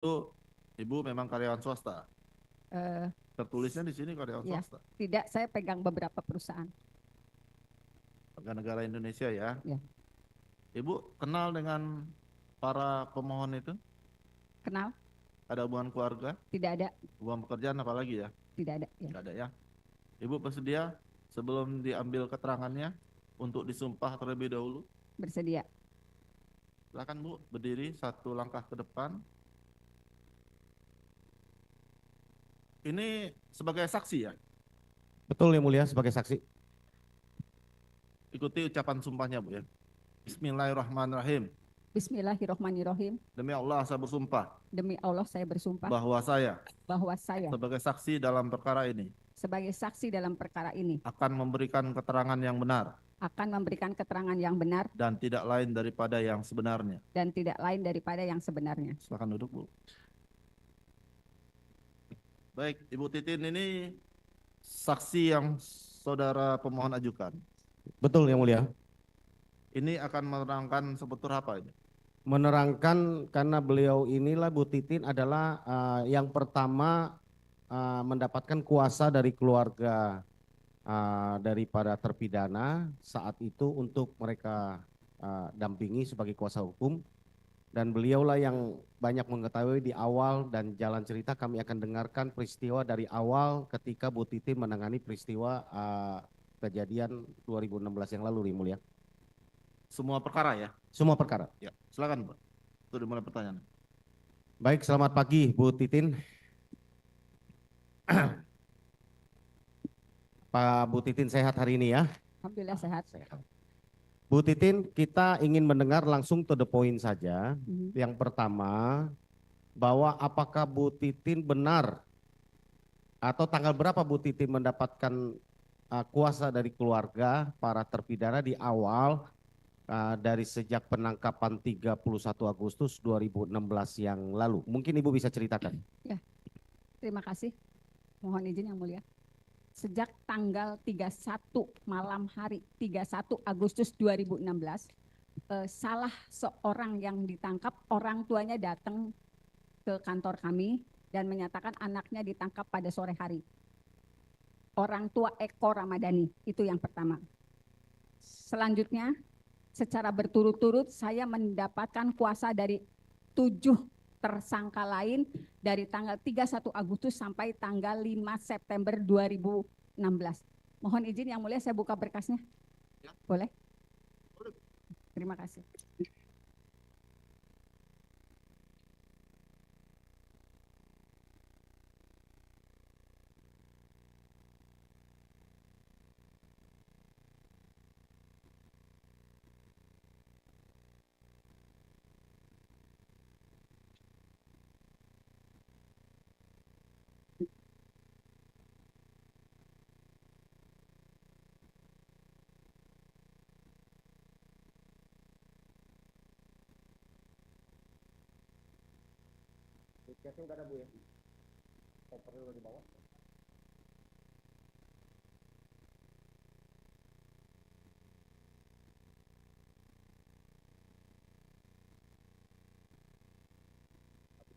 Itu Ibu memang karyawan swasta. Eh, Tertulisnya di sini karyawan ya, swasta. tidak, saya pegang beberapa perusahaan. Warga negara Indonesia ya. Ya, Ibu kenal dengan para pemohon itu? kenal? Ada hubungan keluarga, Tidak ada, hubungan pekerjaan apalagi ya? tidak ada. Ya, Enggak ada ya. Ibu bersedia sebelum diambil keterangannya untuk disumpah terlebih dahulu? bersedia. Silakan Bu, berdiri satu langkah ke depan. Ini sebagai saksi ya? Betul yang mulia, sebagai saksi. Ikuti ucapan sumpahnya Bu ya. Bismillahirrahmanirrahim. Bismillahirrohmanirrohim. Demi Allah saya bersumpah Demi Allah saya bersumpah bahwa saya bahwa saya sebagai saksi dalam perkara ini sebagai saksi dalam perkara ini akan memberikan keterangan yang benar akan memberikan keterangan yang benar dan tidak lain daripada yang sebenarnya. dan tidak lain daripada yang sebenarnya. Silakan duduk Bu. Baik, Ibu Titin ini saksi yang saudara pemohon ajukan. Betul yang mulia. Ini akan menerangkan seputar apa ini? Menerangkan karena beliau inilah Bu Titin adalah yang pertama mendapatkan kuasa dari keluarga daripada terpidana saat itu untuk mereka dampingi sebagai kuasa hukum, dan beliaulah yang banyak mengetahui di awal, dan jalan cerita kami akan dengarkan peristiwa dari awal ketika Bu Titin menangani peristiwa kejadian 2016 yang lalu, yang mulia. Semua perkara ya? Semua perkara. Ya, silakan Pak. Itu dimulai pertanyaan. Baik, selamat pagi Bu Titin. Pak Bu Titin sehat hari ini ya? Alhamdulillah sehat. Bu Titin, kita ingin mendengar langsung to the point saja. Mhm. Yang pertama, bahwa apakah Bu Titin benar atau tanggal berapa Bu Titin mendapatkan kuasa dari keluarga para terpidana di awal dari sejak penangkapan 31 Agustus 2016 yang lalu. Mungkin Ibu bisa ceritakan. Ya, terima kasih. Mohon izin yang mulia. Sejak tanggal 31 malam hari 31 Agustus 2016, salah seorang yang ditangkap, orang tuanya datang ke kantor kami dan menyatakan anaknya ditangkap pada sore hari. Orang tua Eko Ramadhani, itu yang pertama. Selanjutnya, secara berturut-turut saya mendapatkan kuasa dari 7 tersangka lain dari tanggal 31 Agustus sampai tanggal 5 September 2016. Mohon izin yang mulia saya buka berkasnya. Boleh? Terima kasih. Udah ada Bu ya? Kopernya di bawah.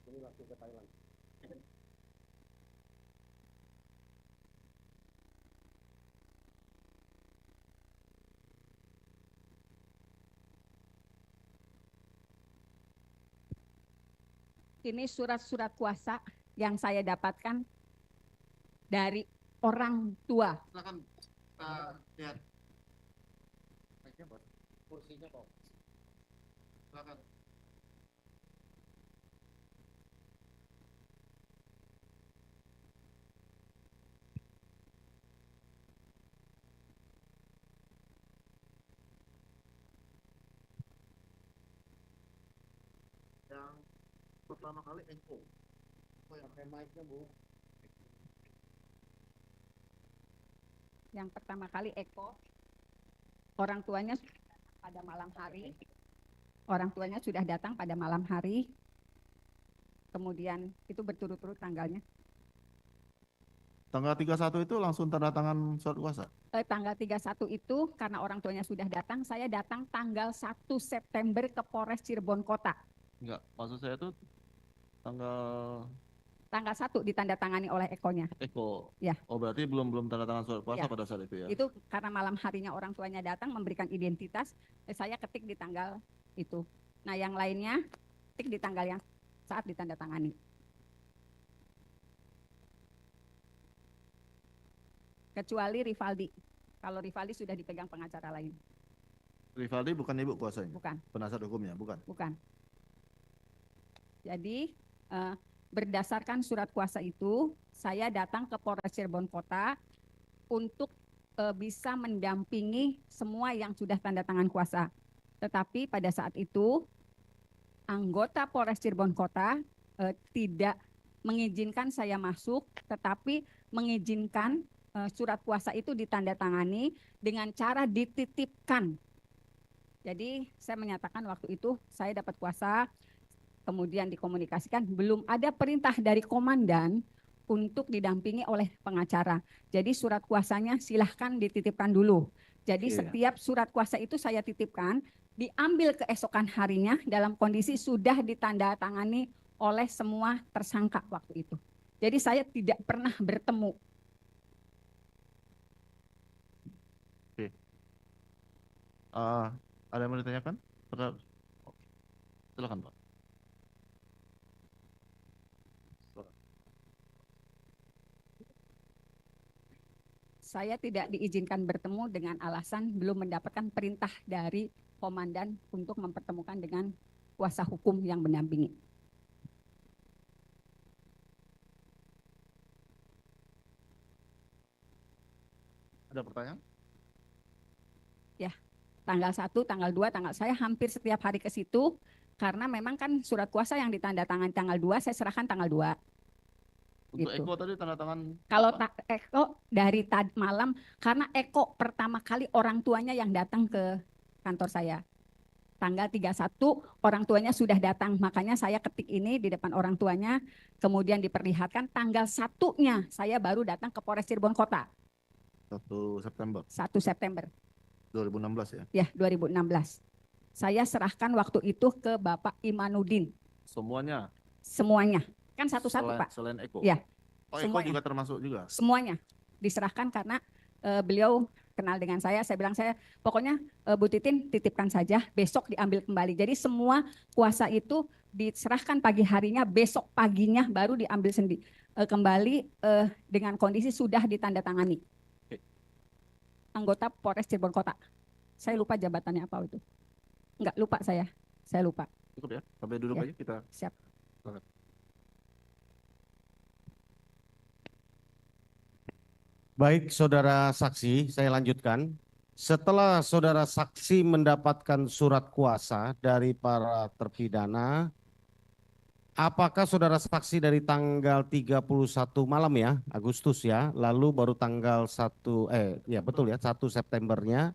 Ini langsung ke Thailand. Ini surat-surat kuasa yang saya dapatkan dari orang tua. Silakan lihat. Kursinya kok. Silakan. Yang pertama kali Eko. Pakai mic-nya Bu. Yang pertama kali Eko, orang tuanya pada malam hari. Orang tuanya sudah datang pada malam hari. Kemudian itu berturut-turut tanggalnya. Tanggal 31 itu langsung tanda tangan surat kuasa? Tanggal 31 itu karena orang tuanya sudah datang, saya datang tanggal 1 September ke Polres Cirebon Kota. Enggak, maksud saya itu Tanggal Tanggal 1 ditandatangani oleh Eko-nya. Eko. Ya. Oh berarti belum tanda tangan surat kuasa Ya. pada saat itu ya? Itu karena malam harinya orang tuanya datang memberikan identitas, saya ketik di tanggal itu. Nah yang lainnya ketik di tanggal yang saat ditandatangani. Kecuali Rivaldi. Kalau Rivaldi sudah dipegang pengacara lain. Rivaldi bukan ibu kuasanya? Bukan, Penasihat hukumnya, bukan? bukan. Jadi berdasarkan surat kuasa itu, saya datang ke Polres Cirebon Kota untuk bisa mendampingi semua yang sudah tanda tangan kuasa. Tetapi pada saat itu anggota Polres Cirebon Kota tidak mengizinkan saya masuk, tetapi mengizinkan surat kuasa itu ditandatangani dengan cara dititipkan. Jadi saya menyatakan waktu itu saya dapat kuasa, kemudian dikomunikasikan, belum ada perintah dari komandan untuk didampingi oleh pengacara. Jadi surat kuasanya silahkan dititipkan dulu. Jadi setiap surat kuasa itu saya titipkan, diambil keesokan harinya dalam kondisi sudah ditandatangani oleh semua tersangka waktu itu. Jadi saya tidak pernah bertemu. Ada yang mau ditanyakan? Silakan Pak. Saya tidak diizinkan bertemu dengan alasan belum mendapatkan perintah dari komandan untuk mempertemukan dengan kuasa hukum yang mendampingi. Ada pertanyaan? Ya, tanggal 1, tanggal 2, saya hampir setiap hari ke situ karena memang kan surat kuasa yang ditandatangani tanggal 2, saya serahkan tanggal 2. Untuk Gitu. Eko tadi tanda tangan Kalau apa? Eko dari malam, karena Eko pertama kali orang tuanya yang datang ke kantor saya. Tanggal 31 orang tuanya sudah datang, makanya saya ketik ini di depan orang tuanya, kemudian diperlihatkan tanggal 1-nya saya baru datang ke Polres Cirebon Kota. 1 September 1 September. 2016 ya? Ya, 2016. Saya serahkan waktu itu ke Bapak Imanuddin. Semuanya? Semuanya. Kan satu-satu Pak. Selain Eko? Ya. Oh Eko Semuanya. juga termasuk juga? Semuanya diserahkan karena beliau kenal dengan saya bilang pokoknya Bu Titin titipkan saja, besok diambil kembali. Jadi semua kuasa itu diserahkan pagi harinya, besok paginya baru diambil kembali dengan kondisi sudah ditandatangani. Oke. Anggota Polres Cirebon Kota. Saya lupa jabatannya apa itu. Enggak lupa saya lupa. Cukup ya, sampai duduk Ya. aja kita. Siap. Baik, saudara saksi, saya lanjutkan. Setelah saudara saksi mendapatkan surat kuasa dari para terpidana, apakah saudara saksi dari tanggal 31 malam ya, Agustus ya, lalu baru tanggal 1, ya betul ya, 1 Septembernya,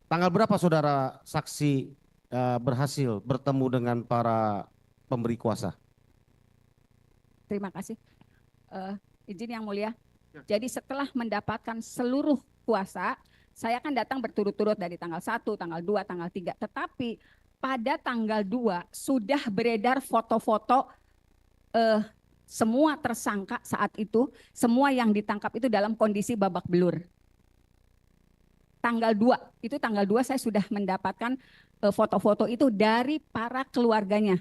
tanggal berapa saudara saksi berhasil bertemu dengan para pemberi kuasa? Terima kasih. Izin yang mulia. Ya. Jadi setelah mendapatkan seluruh kuasa, saya akan datang berturut-turut dari tanggal 1, tanggal 2, tanggal 3. Tetapi pada tanggal 2 sudah beredar foto-foto semua tersangka saat itu, semua yang ditangkap itu dalam kondisi babak belur. Tanggal 2 saya sudah mendapatkan foto-foto itu dari para keluarganya.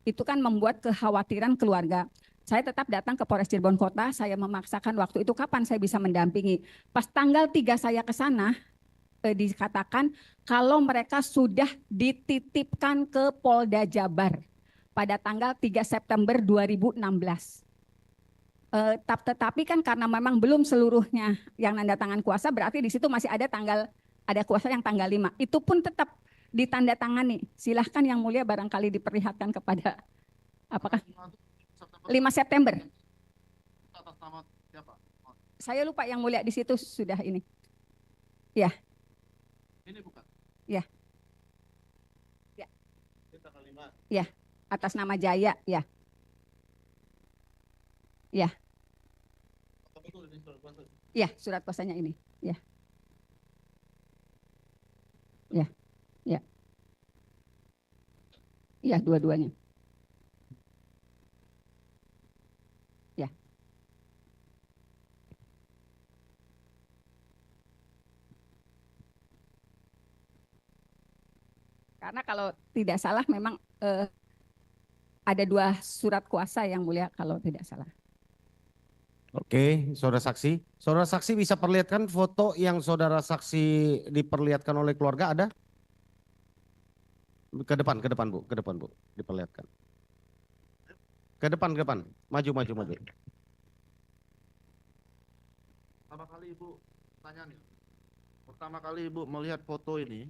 Itu kan membuat kekhawatiran keluarga. Saya tetap datang ke Polres Cirebon Kota, saya memaksakan waktu itu kapan saya bisa mendampingi. Pas tanggal 3 saya ke sana, dikatakan kalau mereka sudah dititipkan ke Polda Jabar pada tanggal 3 September 2016. Tetapi kan karena memang belum seluruhnya yang nanda tangan kuasa, berarti di situ masih ada kuasa yang tanggal 5. Itu pun tetap ditandatangani. Silahkan yang mulia barangkali diperlihatkan kepada apakah 5 September. Atas nama siapa? Saya lupa yang mulia di situ sudah ini. Ya. Ini bukan? Ya. Ya. Ini tanggal 5. Ya, atas nama Jaya, ya. Ya. Apa betul ini surat kuasa? Ya, surat kuasanya ini. Ya. Ya. Ya. Iya, dua-duanya. Ya. Karena kalau tidak salah memang ada 2 surat kuasa yang mulia kalau tidak salah. Oke, saudara saksi. Saudara saksi bisa perlihatkan foto yang saudara saksi diperlihatkan oleh keluarga ada? Ke depan Bu, ke depan Bu, diperlihatkan. Ke depan, maju. Pertama kali Ibu tanya nih. Pertama kali Ibu melihat foto ini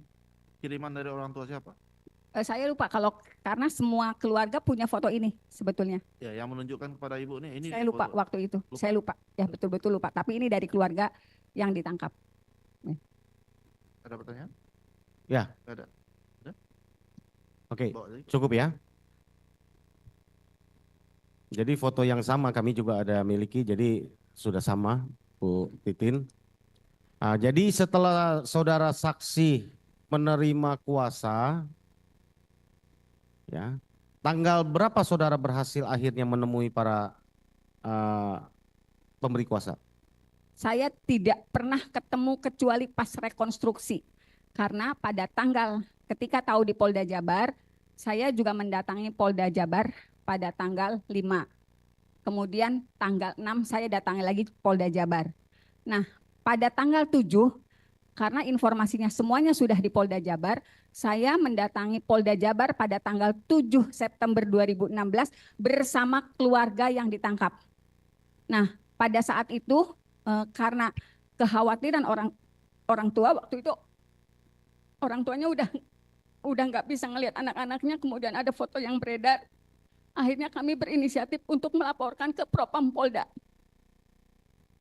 kiriman dari orang tua siapa? Saya lupa karena semua keluarga punya foto ini sebetulnya. Ya, yang menunjukkan kepada Ibu nih ini Saya lupa foto. waktu itu. Saya lupa. Ya, betul-betul lupa. Tapi ini dari keluarga yang ditangkap. Ada pertanyaan? Ya. Ada. Oke, Bawa lagi. cukup ya. Jadi foto yang sama kami juga ada miliki, jadi sudah sama Bu Titin. Jadi setelah saudara saksi menerima kuasa, ya, tanggal berapa saudara berhasil akhirnya menemui para pemberi kuasa? Saya tidak pernah ketemu kecuali pas rekonstruksi. Karena pada tanggal ketika tahu di Polda Jabar, saya juga mendatangi Polda Jabar pada tanggal 5. Kemudian tanggal 6 saya datangi lagi Polda Jabar. Nah, pada tanggal 7, karena informasinya semuanya sudah di Polda Jabar, saya mendatangi Polda Jabar pada tanggal 7 September 2016 bersama keluarga yang ditangkap. Nah, pada saat itu karena kekhawatiran orang tua waktu itu, orang tuanya udah nggak bisa ngelihat anak-anaknya, kemudian ada foto yang beredar. Akhirnya kami berinisiatif untuk melaporkan ke Propam Polda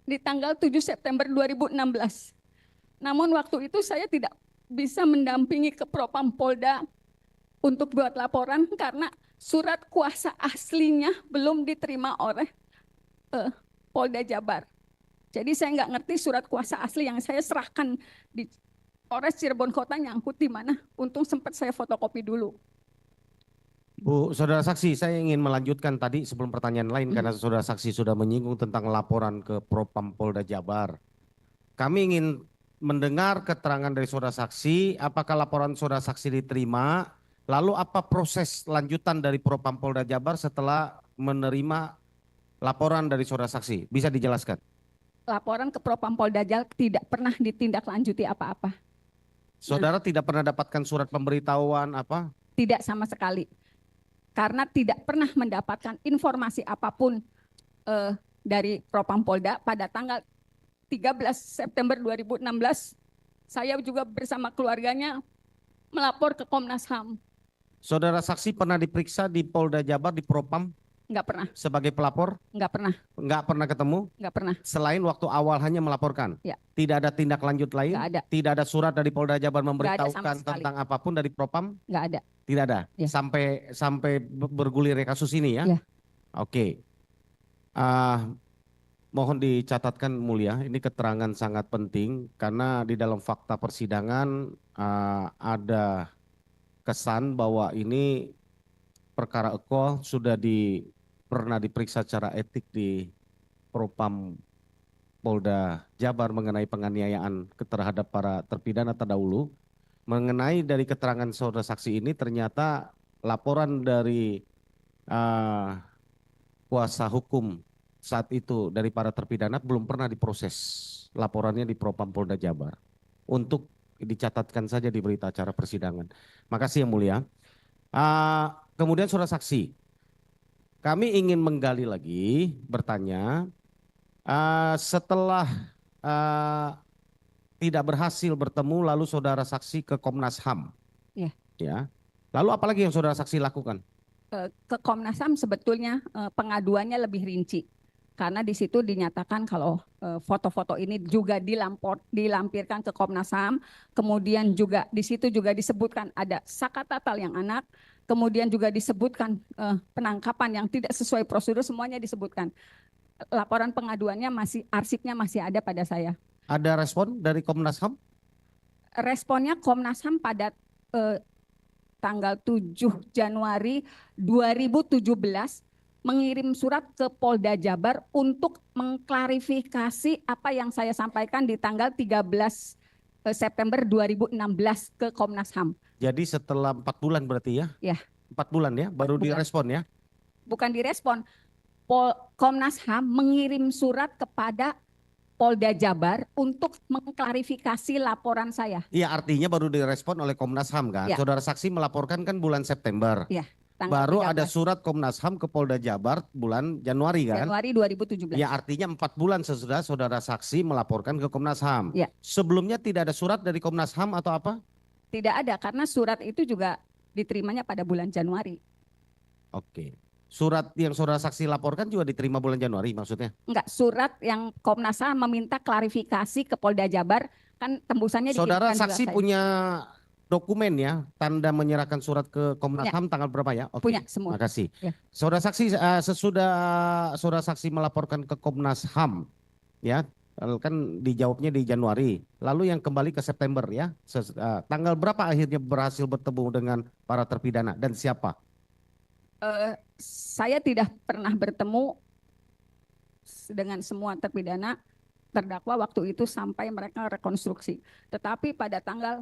di tanggal 7 September 2016. Namun waktu itu saya tidak bisa mendampingi ke Propam Polda untuk buat laporan karena surat kuasa aslinya belum diterima oleh Polda Jabar. Jadi saya nggak ngerti surat kuasa asli yang saya serahkan di Polres Cirebon Kota nyangkut di mana. Untung sempat saya fotokopi dulu. Bu, saudara saksi, saya ingin melanjutkan tadi sebelum pertanyaan lain karena saudara saksi sudah menyinggung tentang laporan ke Propam Polda Jabar. Kami ingin mendengar keterangan dari saudara saksi, apakah laporan saudara saksi diterima, lalu apa proses lanjutan dari Propam Polda Jabar setelah menerima laporan dari saudara saksi? Bisa dijelaskan? Laporan ke Propam Polda Jabar tidak pernah ditindaklanjuti apa-apa. Saudara tidak pernah dapatkan surat pemberitahuan apa? Tidak sama sekali. Karena tidak pernah mendapatkan informasi apapun dari Propam Polda pada tanggal 13 September 2016. Saya juga bersama keluarganya melapor ke Komnas HAM. Saudara saksi pernah diperiksa di Polda Jabar di Propam? Enggak pernah. Sebagai pelapor? Enggak pernah. Enggak pernah ketemu? Enggak pernah. Selain waktu awal hanya melaporkan? Ya. Tidak ada tindak lanjut lain? Enggak ada. Tidak ada surat dari Polda Jabar Enggak ada sama memberitahukan sekali. tentang apapun dari Propam? Enggak ada. Tidak ada? Ya. Sampai bergulir kasus ini ya? Ya. Oke. Mohon dicatatkan mulia, ini keterangan sangat penting karena di dalam fakta persidangan ada kesan bahwa ini perkara Eko sudah pernah diperiksa secara etik di Propam Polda Jabar mengenai penganiayaan terhadap para terpidana terdahulu. Mengenai dari keterangan saudara saksi ini ternyata laporan dari kuasa hukum saat itu dari para terpidana belum pernah diproses. Laporannya di Propam Polda Jabar. Untuk dicatatkan saja di berita acara persidangan. Makasih yang mulia. Kemudian saudara saksi, kami ingin menggali lagi, bertanya, setelah tidak berhasil bertemu lalu saudara saksi ke Komnas HAM. Ya. Ya. Lalu apalagi yang saudara saksi lakukan? Ke Komnas HAM sebetulnya pengaduannya lebih rinci. Karena di situ dinyatakan kalau foto-foto ini juga dilampirkan ke Komnas HAM, kemudian juga di situ juga disebutkan ada Saka Tatal yang anak, kemudian juga disebutkan penangkapan yang tidak sesuai prosedur, semuanya disebutkan. Laporan pengaduannya arsipnya masih ada pada saya. Ada respon dari Komnas HAM? Responnya Komnas HAM pada tanggal 7 Januari 2017 mengirim surat ke Polda Jabar untuk mengklarifikasi apa yang saya sampaikan di tanggal 13 September 2016 ke Komnas HAM. Jadi setelah 4 bulan berarti ya? Ya. 4 bulan ya, baru 4 bulan. direspon ya? Bukan direspon, Komnas HAM mengirim surat kepada Polda Jabar untuk mengklarifikasi laporan saya. Iya, artinya baru direspon oleh Komnas HAM kan? Ya. Saudara saksi melaporkan kan bulan September. Ya, tanggal Baru 13 ada surat Komnas HAM ke Polda Jabar bulan Januari kan? Januari 2017. Ya, artinya 4 bulan sesudah saudara saksi melaporkan ke Komnas HAM. Ya. Sebelumnya tidak ada surat dari Komnas HAM atau apa? Tidak ada, karena surat itu juga diterimanya pada bulan Januari. Oke. Surat yang saudara saksi laporkan juga diterima bulan Januari maksudnya? Enggak, surat yang Komnas HAM meminta klarifikasi ke Polda Jabar, kan tembusannya Saudara dikirimkan juga saksi saya. punya dokumen ya, tanda menyerahkan surat ke Komnas Punya. HAM tanggal berapa ya? Oke. Punya semua. Makasih. Ya. Saudara saksi sesudah saudara saksi melaporkan ke Komnas HAM ya, kan dijawabnya di Januari. Lalu yang kembali ke September ya. Tanggal berapa akhirnya berhasil bertemu dengan para terpidana dan siapa? Saya tidak pernah bertemu dengan semua terpidana terdakwa waktu itu sampai mereka rekonstruksi. Tetapi pada tanggal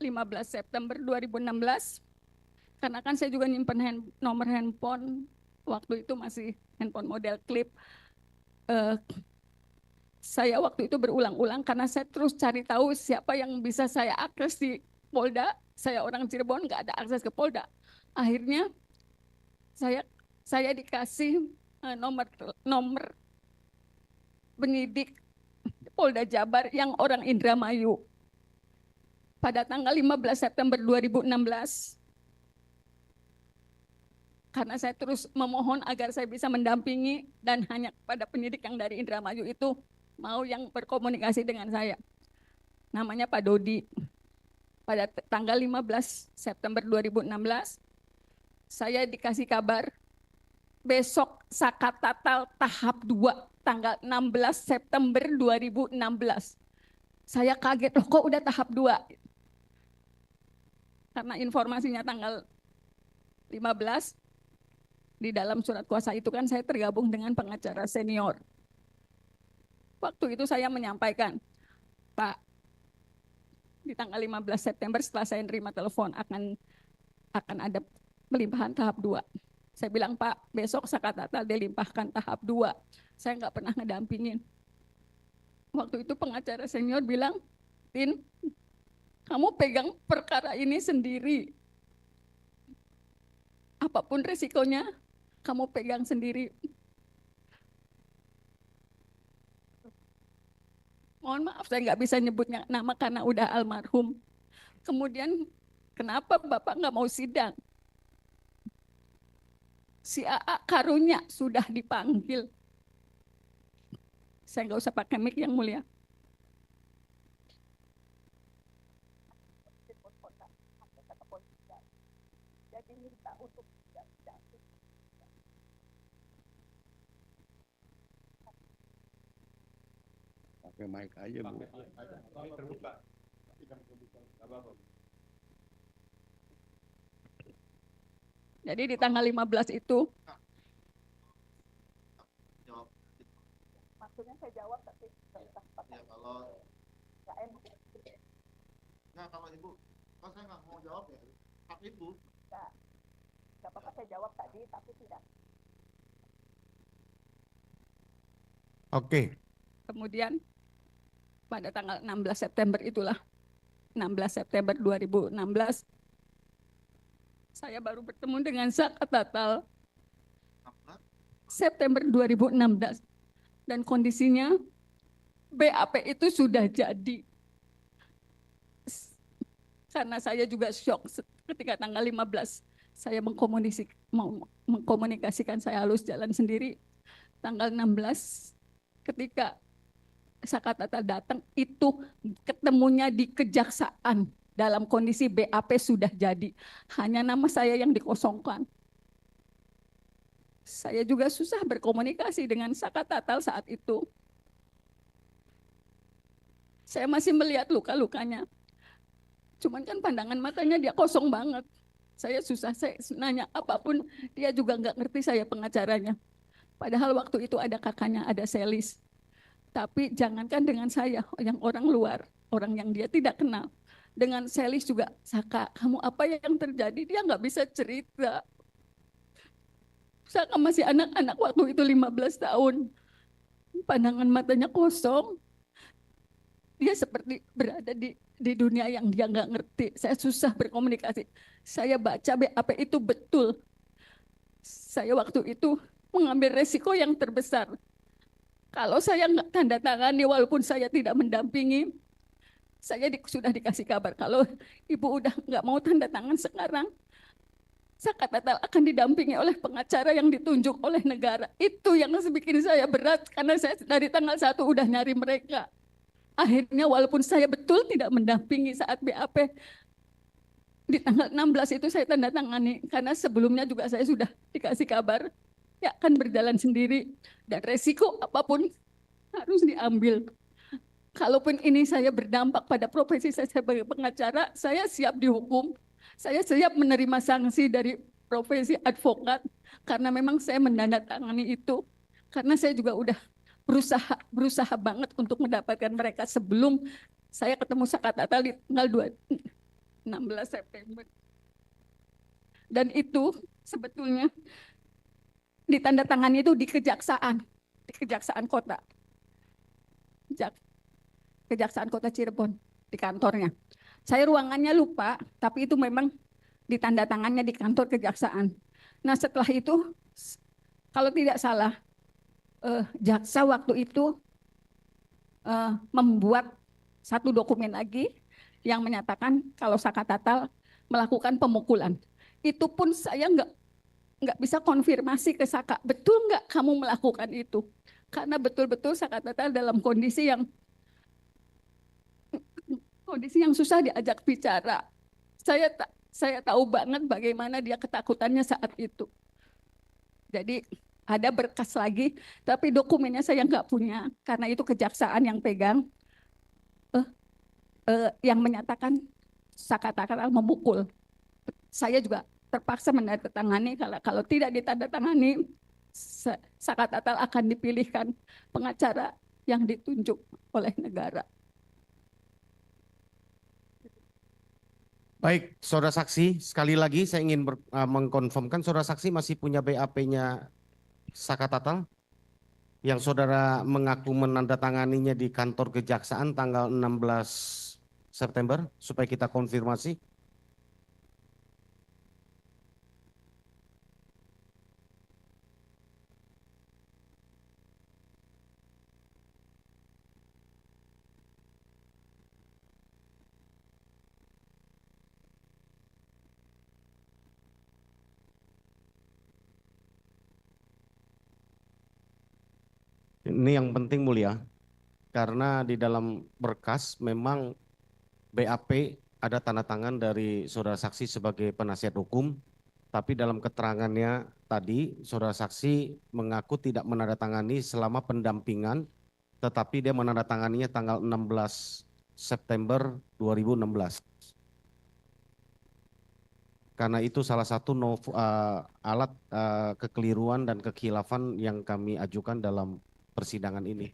15 September 2016, karena kan saya juga nyimpen nomor handphone, waktu itu masih handphone model klip. Saya waktu itu berulang-ulang karena saya terus cari tahu siapa yang bisa saya akses di Polda. Saya orang Cirebon, nggak ada akses ke Polda. Akhirnya saya dikasih nomor penyidik Polda Jabar yang orang Indramayu. Pada tanggal 15 September 2016, karena saya terus memohon agar saya bisa mendampingi dan hanya pada penyidik yang dari Indramayu itu mau yang berkomunikasi dengan saya. Namanya Pak Dodi. Pada tanggal 15 September 2016, saya dikasih kabar besok Sakatatal tahap 2 tanggal 16 September 2016. Saya kaget, loh kok udah tahap 2? Karena informasinya tanggal 15, di dalam surat kuasa itu kan saya tergabung dengan pengacara senior. Waktu itu saya menyampaikan, Pak, di tanggal 15 September setelah saya nerima telepon akan ada pelimpahan tahap 2. Saya bilang, Pak, besok Sakatatal dilimpahkan tahap 2. Saya nggak pernah ngedampingin. Waktu itu pengacara senior bilang, Tin, kamu pegang perkara ini sendiri. Apapun resikonya, kamu pegang sendiri. Mohon maaf, saya nggak bisa nyebutnya nama karena udah almarhum. Kemudian, kenapa Bapak nggak mau sidang? Si AA karunya sudah dipanggil. Saya nggak usah pakai mic yang mulia. Jadi minta untuk Pakai mic aja Bu. Terbuka. Jadi di tanggal 15 itu. Jawab. Maksudnya saya jawab tapi Ya kalau nggak, kalau ibu, kalau saya nggak mau jawab ya hak ibu. nggak apa-apa, saya jawab tadi tapi tidak. Oke. Kemudian pada tanggal 16 September itulah, 16 September 2016, saya baru bertemu dengan Sakatatal September 2016. Dan kondisinya BAP itu sudah jadi. Karena saya juga syok ketika tanggal 15 saya mengkomunikasikan, saya halus jalan sendiri. Tanggal 16 ketika Sakatatal datang itu ketemunya di kejaksaan dalam kondisi BAP sudah jadi. Hanya nama saya yang dikosongkan. Saya juga susah berkomunikasi dengan Sakatatal saat itu. Saya masih melihat luka-lukanya. Cuman kan pandangan matanya dia kosong banget. Saya susah, saya nanya apapun, dia juga nggak ngerti saya pengacaranya. Padahal waktu itu ada kakaknya, ada Selis. Tapi jangankan dengan saya, yang orang luar, orang yang dia tidak kenal. Dengan Selis juga, Saka, kamu apa yang terjadi? Dia nggak bisa cerita. Saka masih anak-anak waktu itu 15 tahun. Pandangan matanya kosong. Dia seperti berada di dunia yang dia nggak ngerti. Saya susah berkomunikasi. Saya baca BAP itu betul. Saya waktu itu mengambil resiko yang terbesar. Kalau saya nggak tanda tangani, walaupun saya tidak mendampingi, saya sudah dikasih kabar kalau ibu udah nggak mau tanda tangan sekarang, Sakatatal akan didampingi oleh pengacara yang ditunjuk oleh negara. Itu yang bikin saya berat karena saya dari tanggal 1 udah nyari mereka. Akhirnya walaupun saya betul tidak mendampingi saat BAP, di tanggal 16 itu saya tanda tangani karena sebelumnya juga saya sudah dikasih kabar ya akan berjalan sendiri dan resiko apapun harus diambil. Kalaupun ini saya berdampak pada profesi saya sebagai pengacara, saya siap dihukum. Saya siap menerima sanksi dari profesi advokat karena memang saya menandatangani itu. Karena saya juga udah berusaha banget untuk mendapatkan mereka sebelum saya ketemu Sakatatal di tanggal 16 September. Dan itu sebetulnya ditandatangani itu di Kejaksaan Kota. Kejaksaan Kota Cirebon di kantornya. Saya ruangannya lupa, tapi itu memang ditandatangannya di kantor kejaksaan. Nah setelah itu, kalau tidak salah, jaksa waktu itu membuat satu dokumen lagi yang menyatakan kalau Sakatatal melakukan pemukulan. Itu pun saya nggak bisa konfirmasi ke Saka, betul nggak kamu melakukan itu? Karena betul-betul Sakatatal dalam kondisi yang susah diajak bicara. Saya tahu banget bagaimana dia ketakutannya saat itu. Jadi ada berkas lagi, tapi dokumennya saya nggak punya karena itu kejaksaan yang pegang, yang menyatakan Sakatatal memukul. Saya juga terpaksa menandatangani, kalau tidak ditandatangani, Sakatatal akan dipilihkan pengacara yang ditunjuk oleh negara. Baik, saudara saksi, sekali lagi saya ingin mengkonfirmkan saudara saksi masih punya BAP-nya Sakatatal yang saudara mengaku menandatanganinya di kantor kejaksaan tanggal 16 September supaya kita konfirmasi. Ini yang penting mulia, karena di dalam berkas memang BAP ada tanda tangan dari saudara saksi sebagai penasihat hukum, tapi dalam keterangannya tadi saudara saksi mengaku tidak menandatangani selama pendampingan, tetapi dia menandatanganinya tanggal 16 September 2016. Karena itu salah satu alat kekeliruan dan kekhilafan yang kami ajukan dalam persidangan ini.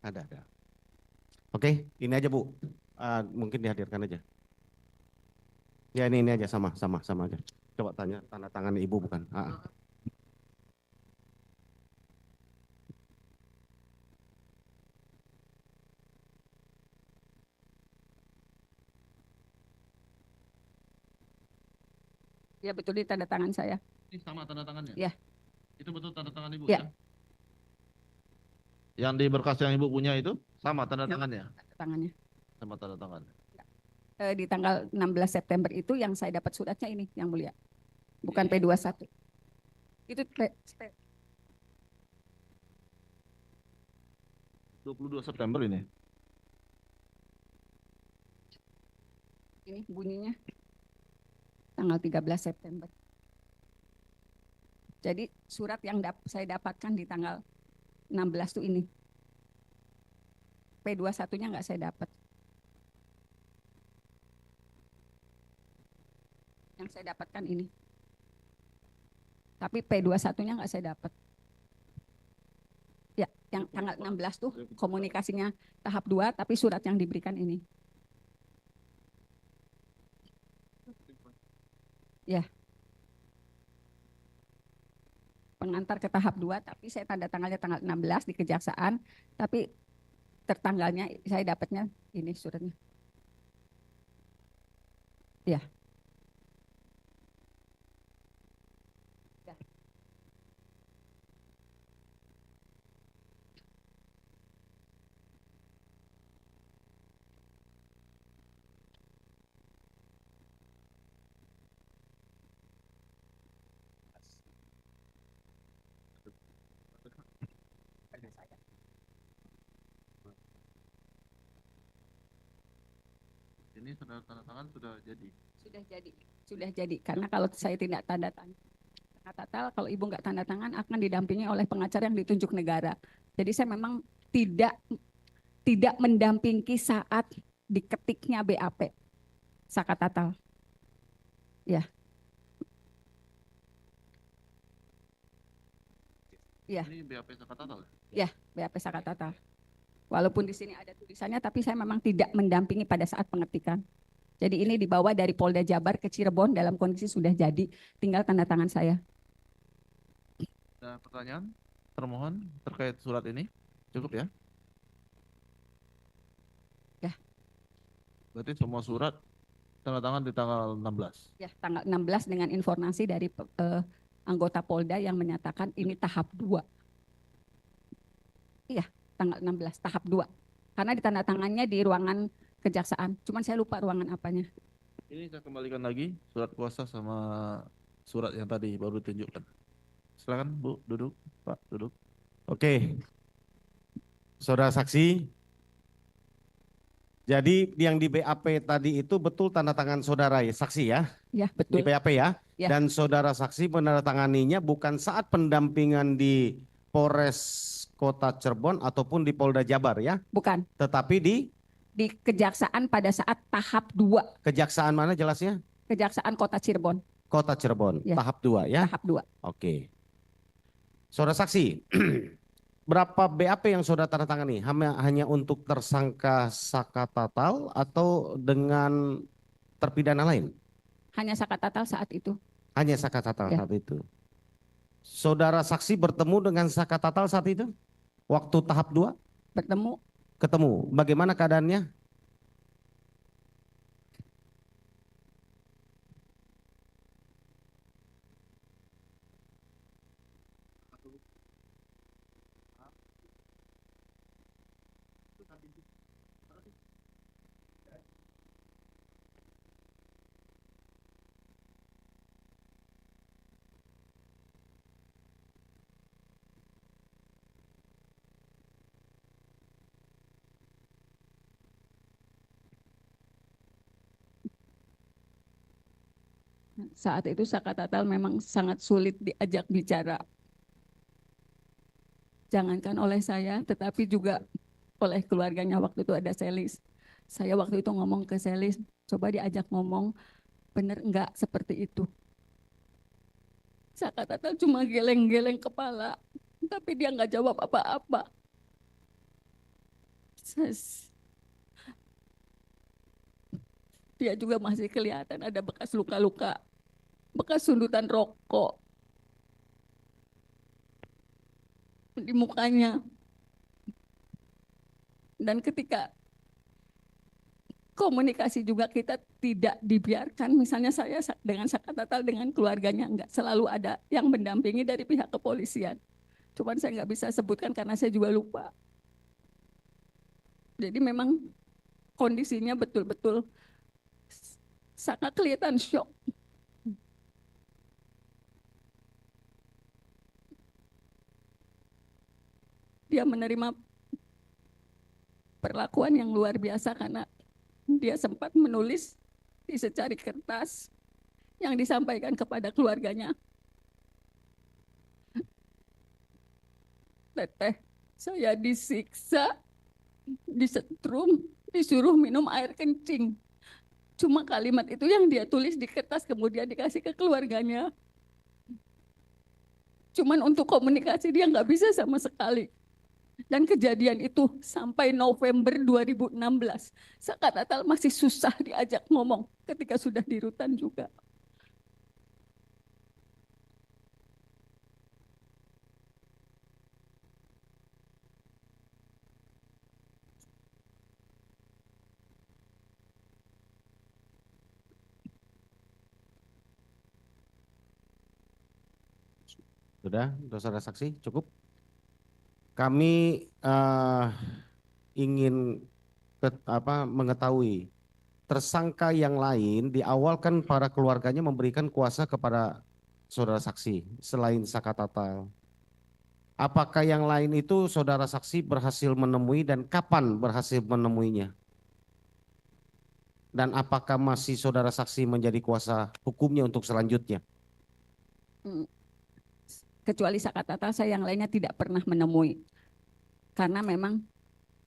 Ada. Oke, ini aja Bu. Mungkin dihadirkan aja. Ya ini aja sama aja. Coba tanya tanda tangan Ibu bukan? Ya betul di tanda tangan saya. Ini sama tanda tangannya? Ya. Itu betul tanda tangan Ibu Ya. ya? Yang di berkas yang Ibu punya itu sama tanda tangannya? Tanda tangannya. Sama tanda tangannya. Di tanggal 16 September itu yang saya dapat suratnya ini yang mulia. Bukan P21. Itu 22 September ini. Ini bunyinya tanggal 13 September. Jadi surat yang saya dapatkan di tanggal 16 tuh ini. P21-nya nggak saya dapat. Yang saya dapatkan ini. Tapi P21-nya nggak saya dapat. Ya, yang tanggal 16 tuh komunikasinya tahap 2, tapi surat yang diberikan ini. Ya. Pengantar ke tahap 2, tapi saya tanda tangannya tanggal 16 di kejaksaan, tapi tertanggalnya saya dapatnya ini suratnya. Ya. Ya. Ini sudah tanda tangan sudah jadi. Sudah jadi. Karena kalau saya tidak tanda tangan, kata kalau ibu nggak tanda tangan akan didampingi oleh pengacara yang ditunjuk negara. Jadi saya memang tidak mendampingi saat diketiknya BAP Sakatatal. Ya. Ya. Ini BAP Sakatatal. Ya, BAP Sakatatal. Walaupun di sini ada tulisannya, tapi saya memang tidak mendampingi pada saat pengetikan. Jadi ini dibawa dari Polda Jabar ke Cirebon dalam kondisi sudah jadi, tinggal tanda tangan saya. Ada pertanyaan termohon terkait surat ini? Cukup ya? Ya. Berarti semua surat tanda tangan di tanggal 16. Ya, tanggal 16 dengan informasi dari anggota Polda yang menyatakan ini tahap 2. Iya, tanggal 16 tahap 2. Karena ditandatangannya di ruangan kejaksaan. Cuman saya lupa ruangan apanya. Ini saya kembalikan lagi surat kuasa sama surat yang tadi baru ditunjukkan. Silakan Bu, duduk. Pak, duduk. Oke. Saudara saksi. Jadi yang di BAP tadi itu betul tanda tangan saudara ya, saksi ya? Ya, Di betul. BAP ya? Ya. Dan saudara saksi menandatanganinya bukan saat pendampingan di Polres Kota Cirebon ataupun di Polda Jabar ya? Bukan. Tetapi di Kejaksaan pada saat tahap 2. kejaksaan mana jelasnya? Kejaksaan Kota Cirebon. Kota Cirebon, Ya. tahap 2 ya? Tahap 2. Oke. Saudara saksi, berapa BAP yang saudara tanda tangani? Hanya untuk tersangka Sakatatal atau dengan terpidana lain? Hanya Sakatatal saat itu. Hanya Sakatatal Ya. saat itu. Saudara saksi bertemu dengan Sakatatal saat itu? Waktu tahap 2? Bertemu. Ketemu. Bagaimana keadaannya? Saat itu Sakatatal memang sangat sulit diajak bicara. Jangankan oleh saya, tetapi juga oleh keluarganya. Waktu itu ada Selis. Saya waktu itu ngomong ke Selis, coba diajak ngomong, bener enggak seperti itu. Sakatatal cuma geleng-geleng kepala, tapi dia nggak jawab apa-apa. Dia juga masih kelihatan ada bekas luka-luka, bekas sundutan rokok di mukanya. Dan ketika komunikasi juga kita tidak dibiarkan, misalnya saya dengan Sakatatal dengan keluarganya, enggak selalu ada yang mendampingi dari pihak kepolisian. Cuman saya nggak bisa sebutkan karena saya juga lupa. Jadi memang kondisinya betul-betul sangat kelihatan syok. Dia menerima perlakuan yang luar biasa karena dia sempat menulis di secari kertas yang disampaikan kepada keluarganya. Teteh, saya disiksa, disetrum, disuruh minum air kencing. Cuma kalimat itu yang dia tulis di kertas kemudian dikasih ke keluarganya. Cuman untuk komunikasi dia nggak bisa sama sekali. Dan kejadian itu sampai November 2016. Kak Natal masih susah diajak ngomong ketika sudah di rutan juga. Sudah, saudara saksi, cukup. Kami ingin mengetahui tersangka yang lain di awal kan para keluarganya memberikan kuasa kepada saudara saksi selain Saka Tatal. Apakah yang lain itu saudara saksi berhasil menemui dan kapan berhasil menemuinya? Dan apakah masih saudara saksi menjadi kuasa hukumnya untuk selanjutnya? Kecuali Saka Tatal, saya yang lainnya tidak pernah menemui. Karena memang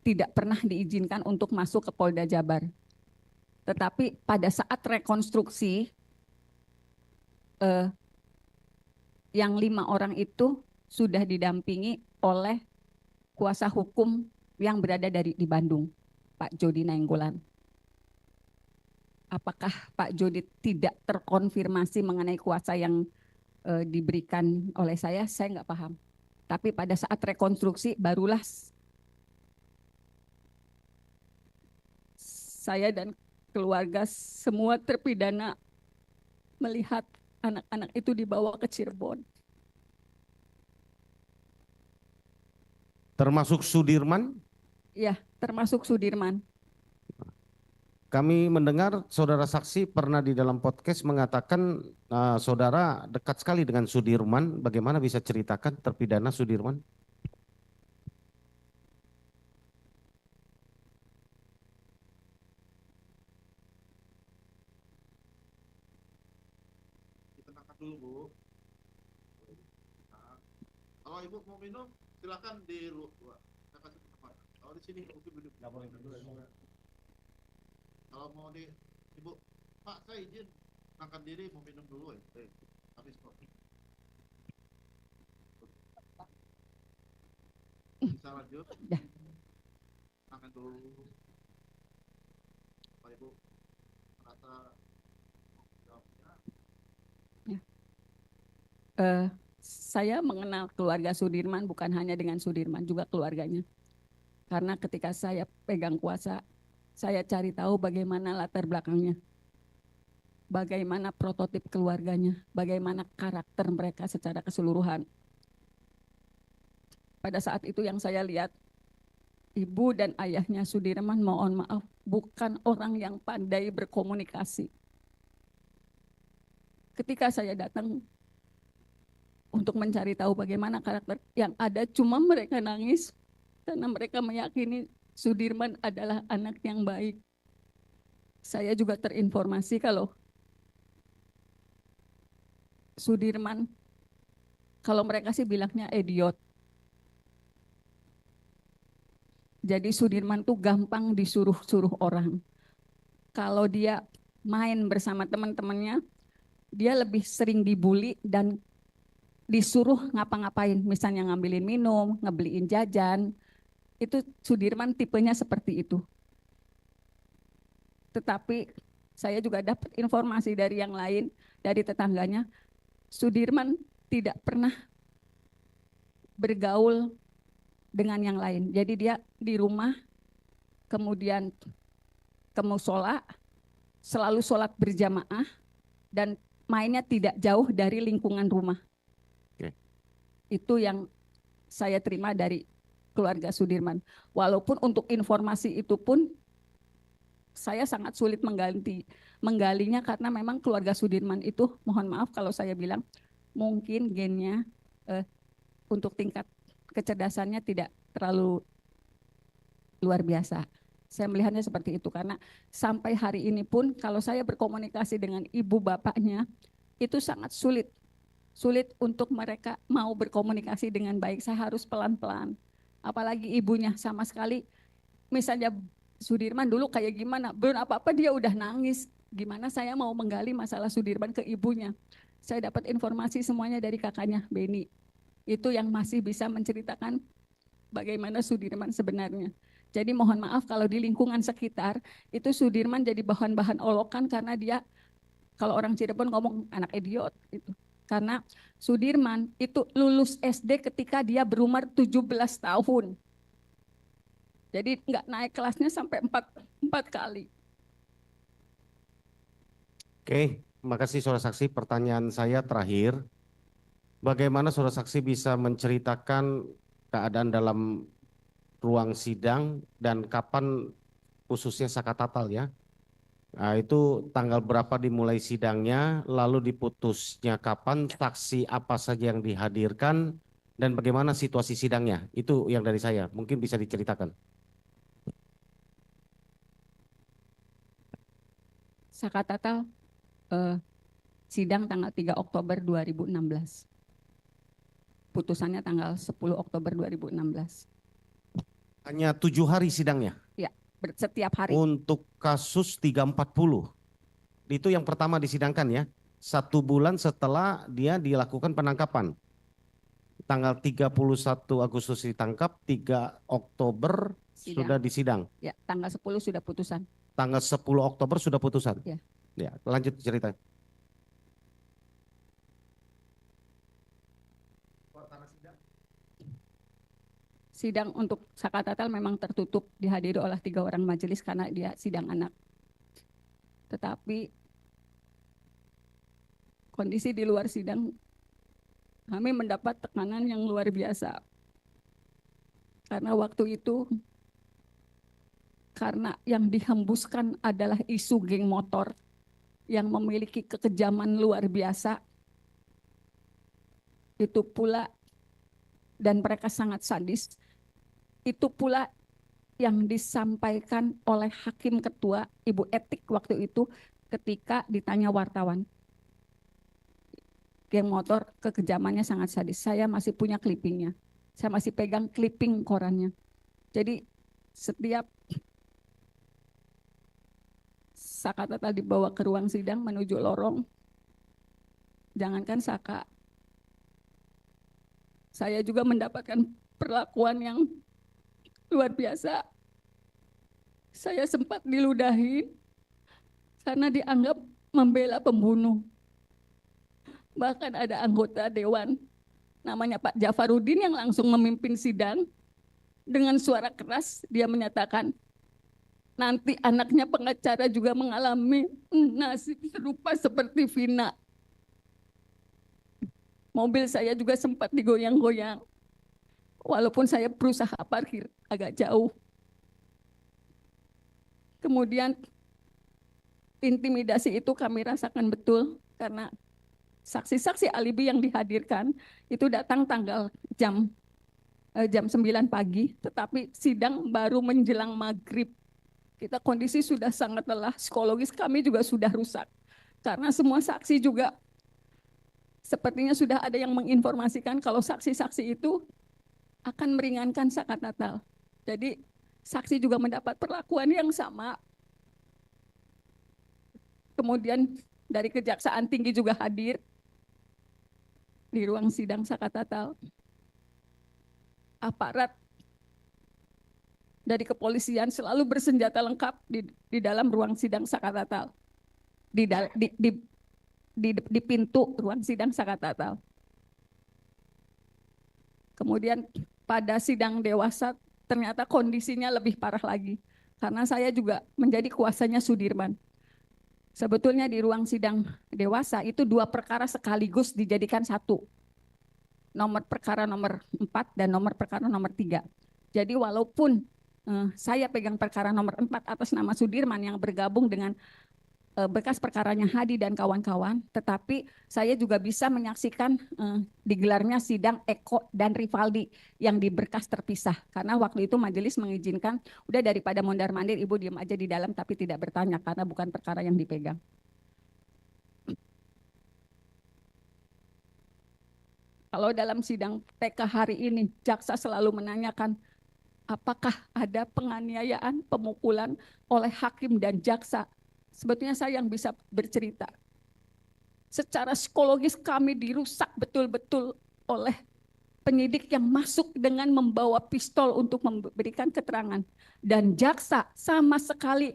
tidak pernah diizinkan untuk masuk ke Polda Jabar. Tetapi pada saat rekonstruksi, yang 5 orang itu sudah didampingi oleh kuasa hukum yang berada di Bandung, Pak Jody Nainggolan. Apakah Pak Jody tidak terkonfirmasi mengenai kuasa yang diberikan oleh saya nggak paham. Tapi pada saat rekonstruksi barulah saya dan keluarga semua terpidana melihat anak-anak itu dibawa ke Cirebon. Termasuk Sudirman? Ya, termasuk Sudirman. Kami mendengar saudara saksi pernah di dalam podcast mengatakan saudara dekat sekali dengan Sudirman. Bagaimana bisa ceritakan terpidana Sudirman? Ditenangkan dulu, Bu. Nah, kalau Ibu mau minum, silakan di luar. Saya kasih tempat. Kalau di sini mungkin duduk. Nggak boleh duduk. Kalau mau di Ibu, Pak saya izin angkat diri mau minum dulu ya. Habis kok. Bisa lanjut. Angkat dulu. Pak Ibu merasa saya mengenal keluarga Sudirman bukan hanya dengan Sudirman, juga keluarganya. Karena ketika saya pegang kuasa, saya cari tahu bagaimana latar belakangnya, bagaimana prototip keluarganya, bagaimana karakter mereka secara keseluruhan. Pada saat itu yang saya lihat, ibu dan ayahnya Sudirman, mohon maaf, bukan orang yang pandai berkomunikasi. Ketika saya datang untuk mencari tahu bagaimana karakter yang ada, cuma mereka nangis karena mereka meyakini Sudirman adalah anak yang baik. Saya juga terinformasi kalau Sudirman, kalau mereka sih bilangnya idiot. Jadi Sudirman tuh gampang disuruh-suruh orang. Kalau dia main bersama teman-temannya, dia lebih sering dibully dan disuruh ngapa-ngapain, misalnya ngambilin minum, ngebeliin jajan. Itu Sudirman tipenya seperti itu. Tetapi saya juga dapat informasi dari yang lain, dari tetangganya, Sudirman tidak pernah bergaul dengan yang lain. Jadi dia di rumah, kemudian ke musola, selalu sholat berjamaah, dan mainnya tidak jauh dari lingkungan rumah. Oke. Itu yang saya terima dari keluarga Sudirman. Walaupun untuk informasi itu pun saya sangat sulit menggalinya karena memang keluarga Sudirman itu, mohon maaf kalau saya bilang, mungkin gennya untuk tingkat kecerdasannya tidak terlalu luar biasa. Saya melihatnya seperti itu karena sampai hari ini pun kalau saya berkomunikasi dengan ibu bapaknya itu sangat sulit sulit untuk mereka mau berkomunikasi dengan baik. Saya harus pelan-pelan. Apalagi ibunya sama sekali, misalnya Sudirman dulu kayak gimana, belum apa-apa dia udah nangis. Gimana saya mau menggali masalah Sudirman ke ibunya. Saya dapat informasi semuanya dari kakaknya, Beni. Itu yang masih bisa menceritakan bagaimana Sudirman sebenarnya. Jadi mohon maaf kalau di lingkungan sekitar, itu Sudirman jadi bahan-bahan olokan karena dia, kalau orang Cirebon ngomong anak idiot. Gitu. Karena Sudirman itu lulus SD ketika dia berumur 17 tahun. Jadi nggak naik kelasnya sampai empat kali. Oke, makasih saudara saksi. Pertanyaan saya terakhir, bagaimana saudara saksi bisa menceritakan keadaan dalam ruang sidang dan kapan khususnya Sakatatal ya? Nah, itu tanggal berapa dimulai sidangnya, lalu diputusnya kapan, saksi apa saja yang dihadirkan, dan bagaimana situasi sidangnya? Itu yang dari saya, mungkin bisa diceritakan. Sakatatal sidang tanggal 3 Oktober 2016. Putusannya tanggal 10 Oktober 2016. Hanya 7 hari sidangnya? Ya, setiap hari. Untuk kasus 340, itu yang pertama disidangkan ya, 1 bulan setelah dia dilakukan penangkapan. Tanggal 31 Agustus ditangkap, 3 Oktober Sidang. sudah disidang. Ya, tanggal 10 sudah putusan. Tanggal 10 Oktober sudah putusan. Ya. Ya, lanjut cerita. Sidang untuk Sakatatal memang tertutup, dihadiri oleh 3 orang majelis karena dia sidang anak. Tetapi kondisi di luar sidang, kami mendapat tekanan yang luar biasa. Karena waktu itu, karena yang dihembuskan adalah isu geng motor yang memiliki kekejaman luar biasa, itu pula, dan mereka sangat sadis, itu pula yang disampaikan oleh Hakim Ketua, Ibu Etik waktu itu ketika ditanya wartawan. Geng motor kekejamannya sangat sadis. Saya masih punya clippingnya. Saya masih pegang clipping korannya. Jadi setiap Sakatatal dibawa ke ruang sidang menuju lorong, jangankan Saka, saya juga mendapatkan perlakuan yang luar biasa. Saya sempat diludahi karena dianggap membela pembunuh. Bahkan ada anggota dewan namanya Pak Jafarudin yang langsung memimpin sidang. Dengan suara keras dia menyatakan, nanti anaknya pengacara juga mengalami nasib serupa seperti Vina. Mobil saya juga sempat digoyang-goyang. Walaupun saya berusaha parkir agak jauh. Kemudian intimidasi itu kami rasakan betul karena saksi-saksi alibi yang dihadirkan itu datang tanggal jam 9 pagi, tetapi sidang baru menjelang maghrib. Kita kondisi sudah sangat lelah, psikologis kami juga sudah rusak. Karena semua saksi juga sepertinya sudah ada yang menginformasikan kalau saksi-saksi itu akan meringankan Sakatatal. Jadi saksi juga mendapat perlakuan yang sama. Kemudian dari Kejaksaan Tinggi juga hadir di ruang sidang Sakatatal. Aparat dari kepolisian selalu bersenjata lengkap di dalam ruang sidang Sakatatal. Di pintu ruang sidang Sakatatal. Kemudian pada sidang dewasa ternyata kondisinya lebih parah lagi. Karena saya juga menjadi kuasanya Sudirman. Sebetulnya di ruang sidang dewasa itu 2 perkara sekaligus dijadikan 1. Nomor perkara nomor 4 dan nomor perkara nomor 3. Jadi walaupun saya pegang perkara nomor 4 atas nama Sudirman yang bergabung dengan bekas perkaranya Hadi dan kawan-kawan, tetapi saya juga bisa menyaksikan digelarnya sidang Eko dan Rivaldi yang di berkas terpisah. Karena waktu itu majelis mengizinkan, udah daripada mondar-mandir ibu diam aja di dalam tapi tidak bertanya karena bukan perkara yang dipegang. Kalau dalam sidang TK hari ini, jaksa selalu menanyakan apakah ada penganiayaan, pemukulan oleh hakim dan jaksa. Sebetulnya saya yang bisa bercerita. Secara psikologis kami dirusak betul-betul oleh penyidik yang masuk dengan membawa pistol untuk memberikan keterangan. Dan jaksa sama sekali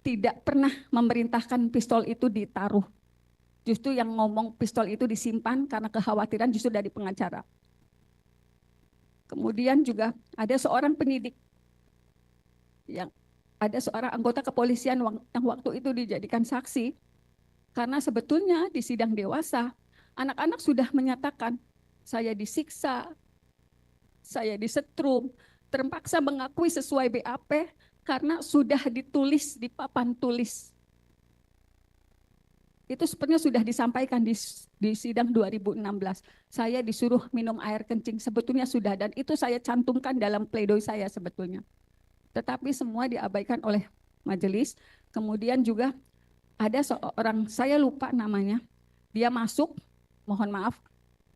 tidak pernah memerintahkan pistol itu ditaruh. Justru yang ngomong pistol itu disimpan karena kekhawatiran justru dari pengacara. Kemudian juga ada seorang penyidik, yang ada seorang anggota kepolisian yang waktu itu dijadikan saksi, karena sebetulnya di sidang dewasa, anak-anak sudah menyatakan, saya disiksa, saya disetrum, terpaksa mengakui sesuai BAP, karena sudah ditulis di papan tulis. Itu sebenarnya sudah disampaikan di sidang 2016. Saya disuruh minum air kencing, sebetulnya sudah, dan itu saya cantumkan dalam pledoi saya sebetulnya. Tetapi semua diabaikan oleh majelis. Kemudian juga ada seorang, saya lupa namanya, dia masuk, mohon maaf,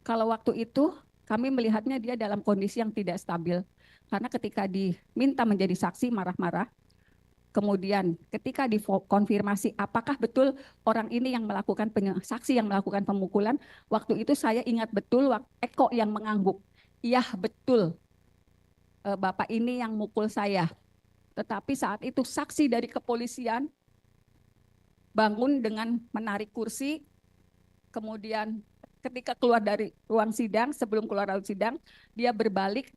kalau waktu itu kami melihatnya dia dalam kondisi yang tidak stabil. Karena ketika diminta menjadi saksi marah-marah, kemudian ketika dikonfirmasi apakah betul orang ini yang melakukan saksi yang melakukan pemukulan, waktu itu saya ingat betul Eko yang mengangguk. Iya betul, Bapak ini yang mukul saya. Tetapi saat itu saksi dari kepolisian bangun dengan menarik kursi, kemudian ketika keluar dari ruang sidang, sebelum keluar dari sidang, dia berbalik,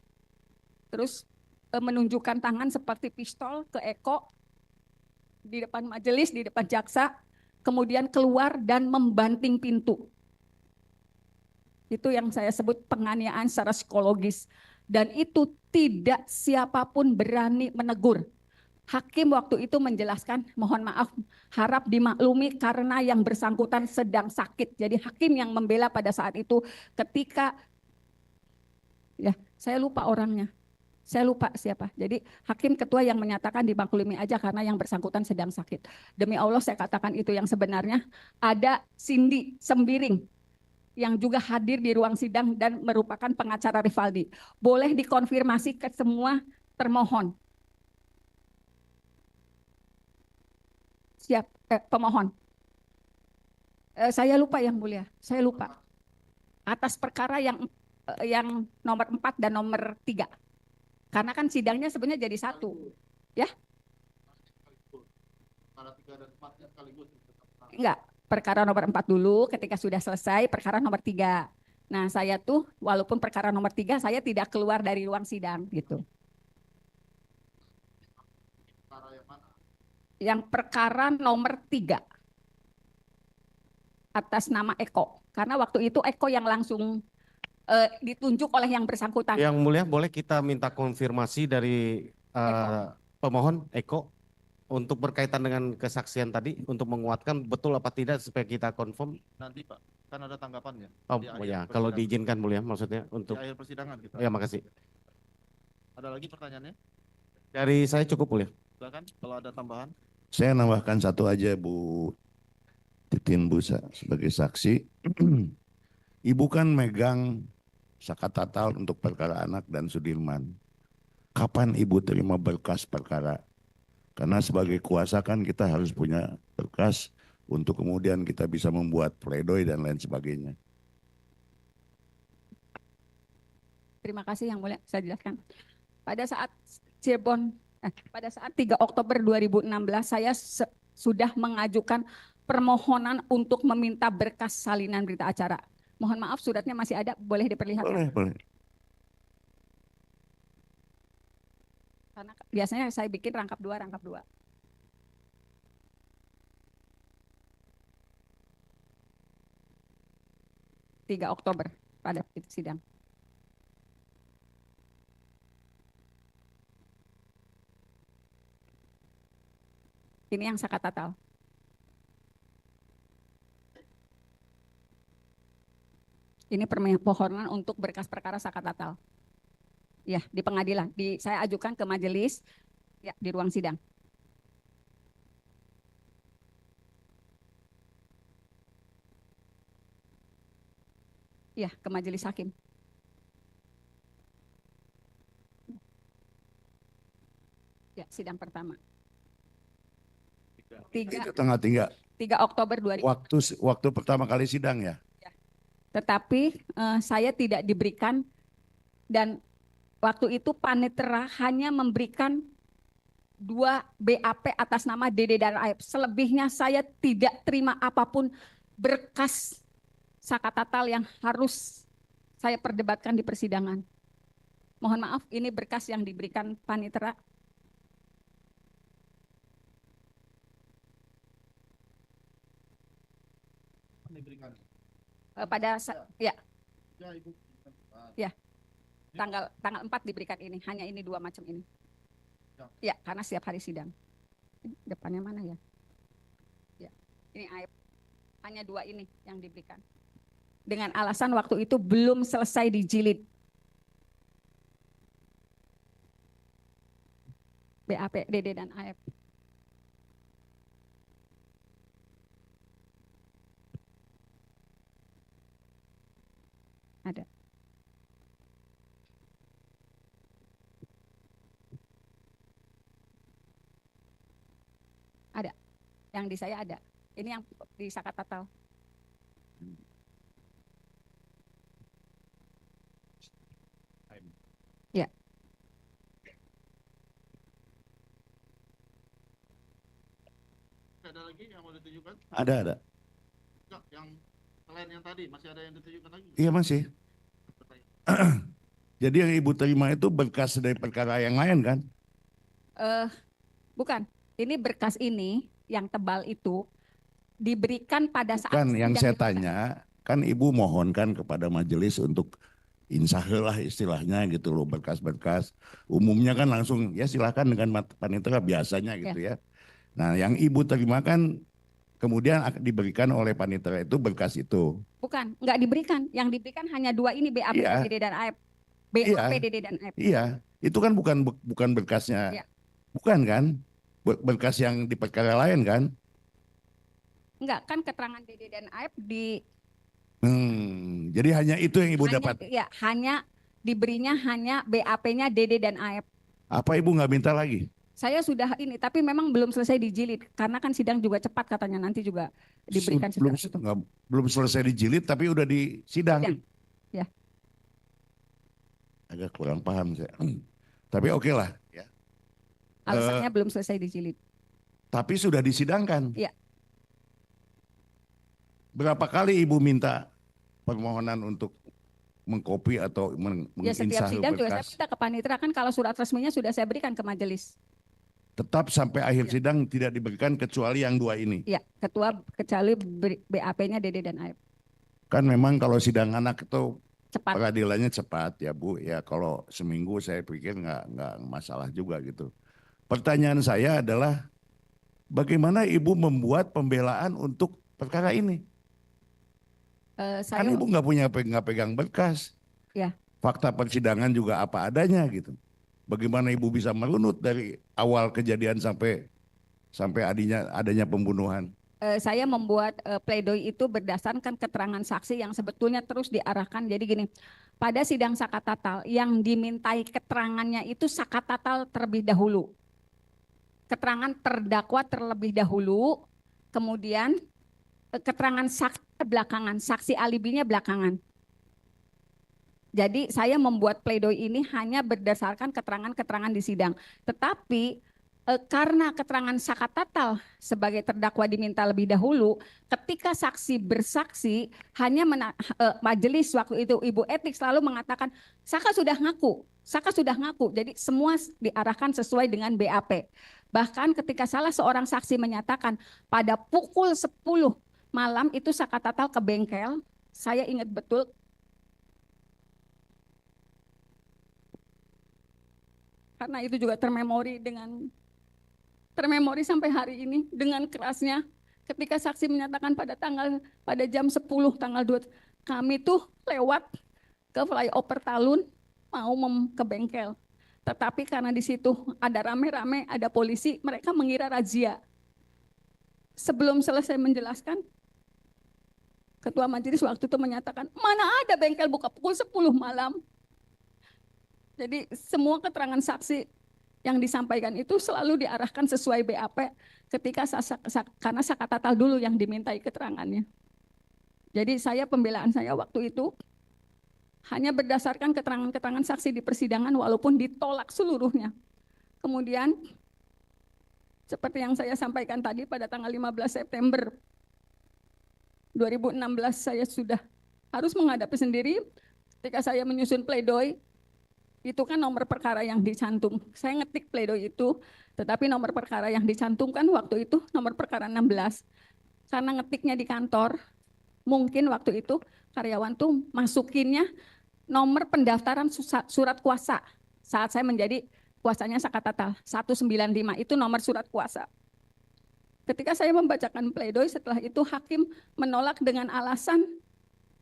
terus menunjukkan tangan seperti pistol ke Eko, di depan majelis, di depan jaksa, kemudian keluar dan membanting pintu. Itu yang saya sebut penganiayaan secara psikologis. Dan itu tidak siapapun berani menegur. Hakim waktu itu menjelaskan, mohon maaf, harap dimaklumi karena yang bersangkutan sedang sakit. Jadi hakim yang membela pada saat itu ketika, ya saya lupa orangnya. Saya lupa siapa. Jadi hakim ketua yang menyatakan dimaklumi aja karena yang bersangkutan sedang sakit. Demi Allah saya katakan itu yang sebenarnya. Ada Cindy Sembiring yang juga hadir di ruang sidang dan merupakan pengacara Rivaldi. Boleh dikonfirmasi ke semua termohon. Siap, pemohon. Saya lupa yang mulia, saya lupa. Atas perkara yang nomor 4 dan nomor 3. Karena kan sidangnya sebenarnya jadi satu, ya? Enggak, perkara nomor 4 dulu, ketika sudah selesai perkara nomor 3. Nah saya tuh walaupun perkara nomor 3 saya tidak keluar dari ruang sidang gitu. Yang perkara nomor 3 atas nama Eko, karena waktu itu Eko yang langsung ditunjuk oleh yang bersangkutan. Yang mulia, boleh kita minta konfirmasi dari pemohon Eko untuk berkaitan dengan kesaksian tadi untuk menguatkan betul apa tidak supaya kita confirm. Nanti Pak, kan ada tanggapannya. Oh ya, kalau diizinkan mulia maksudnya untuk. Di akhir persidangan kita. Ya makasih. Ada lagi pertanyaannya? Dari saya cukup mulia. Silakan kalau ada tambahan. Saya nambahkan satu aja Bu Titin Busa sebagai saksi. Ibu kan megang Sakatatal untuk perkara anak dan Sudirman. Kapan Ibu terima berkas perkara? Karena sebagai kuasa kan kita harus punya berkas untuk kemudian kita bisa membuat pledoi dan lain sebagainya. Terima kasih yang mulia, saya jelaskan. Pada saat pada saat 3 Oktober 2016 saya sudah mengajukan permohonan untuk meminta berkas salinan berita acara. Mohon maaf suratnya masih ada, boleh diperlihatkan? Boleh. Karena biasanya saya bikin rangkap 2. 3 Oktober pada sidang. Ini yang Sakatatal. Ini permohonan untuk berkas perkara Sakatatal. Ya, di pengadilan. Saya ajukan ke majelis ya, di ruang sidang. Ya, ke majelis hakim. Ya, sidang pertama. Itu tanggal 3 3 Oktober 2000. waktu pertama kali sidang ya. Tetapi saya tidak diberikan, dan waktu itu panitera hanya memberikan 2 BAP atas nama Dede dan Aep. Selebihnya saya tidak terima apapun berkas Sakatatal yang harus saya perdebatkan di persidangan. Mohon maaf, ini berkas yang diberikan panitera. Diberikan. Ya, Ya, Ibu. Ya. tanggal 4 diberikan ini. Hanya ini 2 macam ini. Ya, karena setiap hari sidang. Depannya mana ya? Ya, ini Aep. Hanya 2 ini yang diberikan. Dengan alasan waktu itu belum selesai dijilid. BAP, Dede dan Aep. Ada. Ada. Yang di saya ada. Ini yang di Sakatatal. Ya. Ada lagi yang mau ditunjukkan? Ada. Enggak, yang selain yang tadi masih ada yang ditunjukkan lagi? Iya masih. Jadi yang Ibu terima itu berkas dari perkara yang lain kan? Bukan. Ini berkas ini yang tebal itu diberikan pada saat Kan yang sidang saya dibuka. tanya, kan Ibu mohonkan kepada majelis untuk insahel lah istilahnya gitu loh, berkas-berkas. Umumnya kan langsung ya silakan dengan panitera biasanya gitu ya. Nah yang Ibu terima kan kemudian diberikan oleh panitera itu berkas itu. Bukan, nggak diberikan. Yang diberikan hanya 2 ini, BAP Iya. Dede dan Aep. BAP Iya. Dede dan Aep. Iya, itu kan bukan berkasnya. Iya. Bukan kan? Berkas yang di perkara lain kan? Enggak, kan keterangan Dede dan Aep Jadi hanya itu yang Ibu dapat. Ya, hanya diberinya hanya BAP-nya Dede dan Aep. Apa Ibu nggak minta lagi? Saya sudah ini, tapi memang belum selesai dijilid. Karena kan sidang juga cepat katanya, nanti juga diberikan belum, setelah itu. belum selesai dijilid tapi udah di sidang. Sidang. Ya. Agak kurang paham saya. Tapi oke lah. Ya. Alasannya belum selesai dijilid. Tapi sudah disidangkan. Iya. Berapa kali Ibu minta permohonan untuk mengkopi atau Ya, setiap menginsahil sidang juga saya berkas? minta ke panitera, kan kalau surat resminya sudah saya berikan ke majelis. Tetap sampai akhir Ya. sidang tidak diberikan kecuali yang 2 ini. Ya, ketua kecuali BAP-nya Dede dan Aep. Kan memang kalau sidang anak itu Cepat. peradilannya cepat ya Bu. Ya kalau seminggu saya pikir nggak masalah juga gitu. Pertanyaan saya adalah bagaimana Ibu membuat pembelaan untuk perkara ini? Kan Saya Ibu nggak pegang berkas. Ya. Fakta persidangan juga apa adanya gitu. Bagaimana Ibu bisa merunut dari awal kejadian sampai adanya pembunuhan? saya membuat pledoi itu berdasarkan keterangan saksi yang sebetulnya terus diarahkan. Jadi gini, pada sidang Sakatatal yang dimintai keterangannya itu Sakatatal terlebih dahulu. Keterangan terdakwa terlebih dahulu, kemudian keterangan saksi belakangan, saksi alibinya belakangan. Jadi saya membuat pledoi ini hanya berdasarkan keterangan-keterangan di sidang. Tetapi karena keterangan Sakatatal sebagai terdakwa diminta lebih dahulu, ketika saksi bersaksi hanya majelis waktu itu Ibu Etik selalu mengatakan Saka sudah ngaku. Jadi semua diarahkan sesuai dengan BAP. Bahkan ketika salah seorang saksi menyatakan pada pukul 10 malam itu Sakatatal ke bengkel, saya ingat betul. Karena itu juga termemori sampai hari ini dengan kerasnya ketika saksi menyatakan pada jam 10 tanggal 2 kami tuh lewat ke flyover Talun mau ke bengkel. Tetapi karena di situ ada rame-rame, ada polisi, mereka mengira razia. Sebelum selesai menjelaskan, Ketua majelis waktu itu menyatakan, mana ada bengkel buka pukul 10 malam. Jadi semua keterangan saksi yang disampaikan itu selalu diarahkan sesuai BAP ketika karena Sakatatal dulu yang dimintai keterangannya. Jadi pembelaan saya waktu itu hanya berdasarkan keterangan-keterangan saksi di persidangan walaupun ditolak seluruhnya. Kemudian seperti yang saya sampaikan tadi pada tanggal 15 September 2016 saya sudah harus menghadapi sendiri ketika saya menyusun pledoi. Itu kan nomor perkara yang dicantum. Saya ngetik pledoi itu, tetapi nomor perkara yang dicantumkan waktu itu nomor perkara 16. Karena ngetiknya di kantor, mungkin waktu itu karyawan tuh masukinnya nomor pendaftaran surat kuasa. Saat saya menjadi kuasanya Sakatatal 195 itu nomor surat kuasa. Ketika saya membacakan pledoi, setelah itu hakim menolak dengan alasan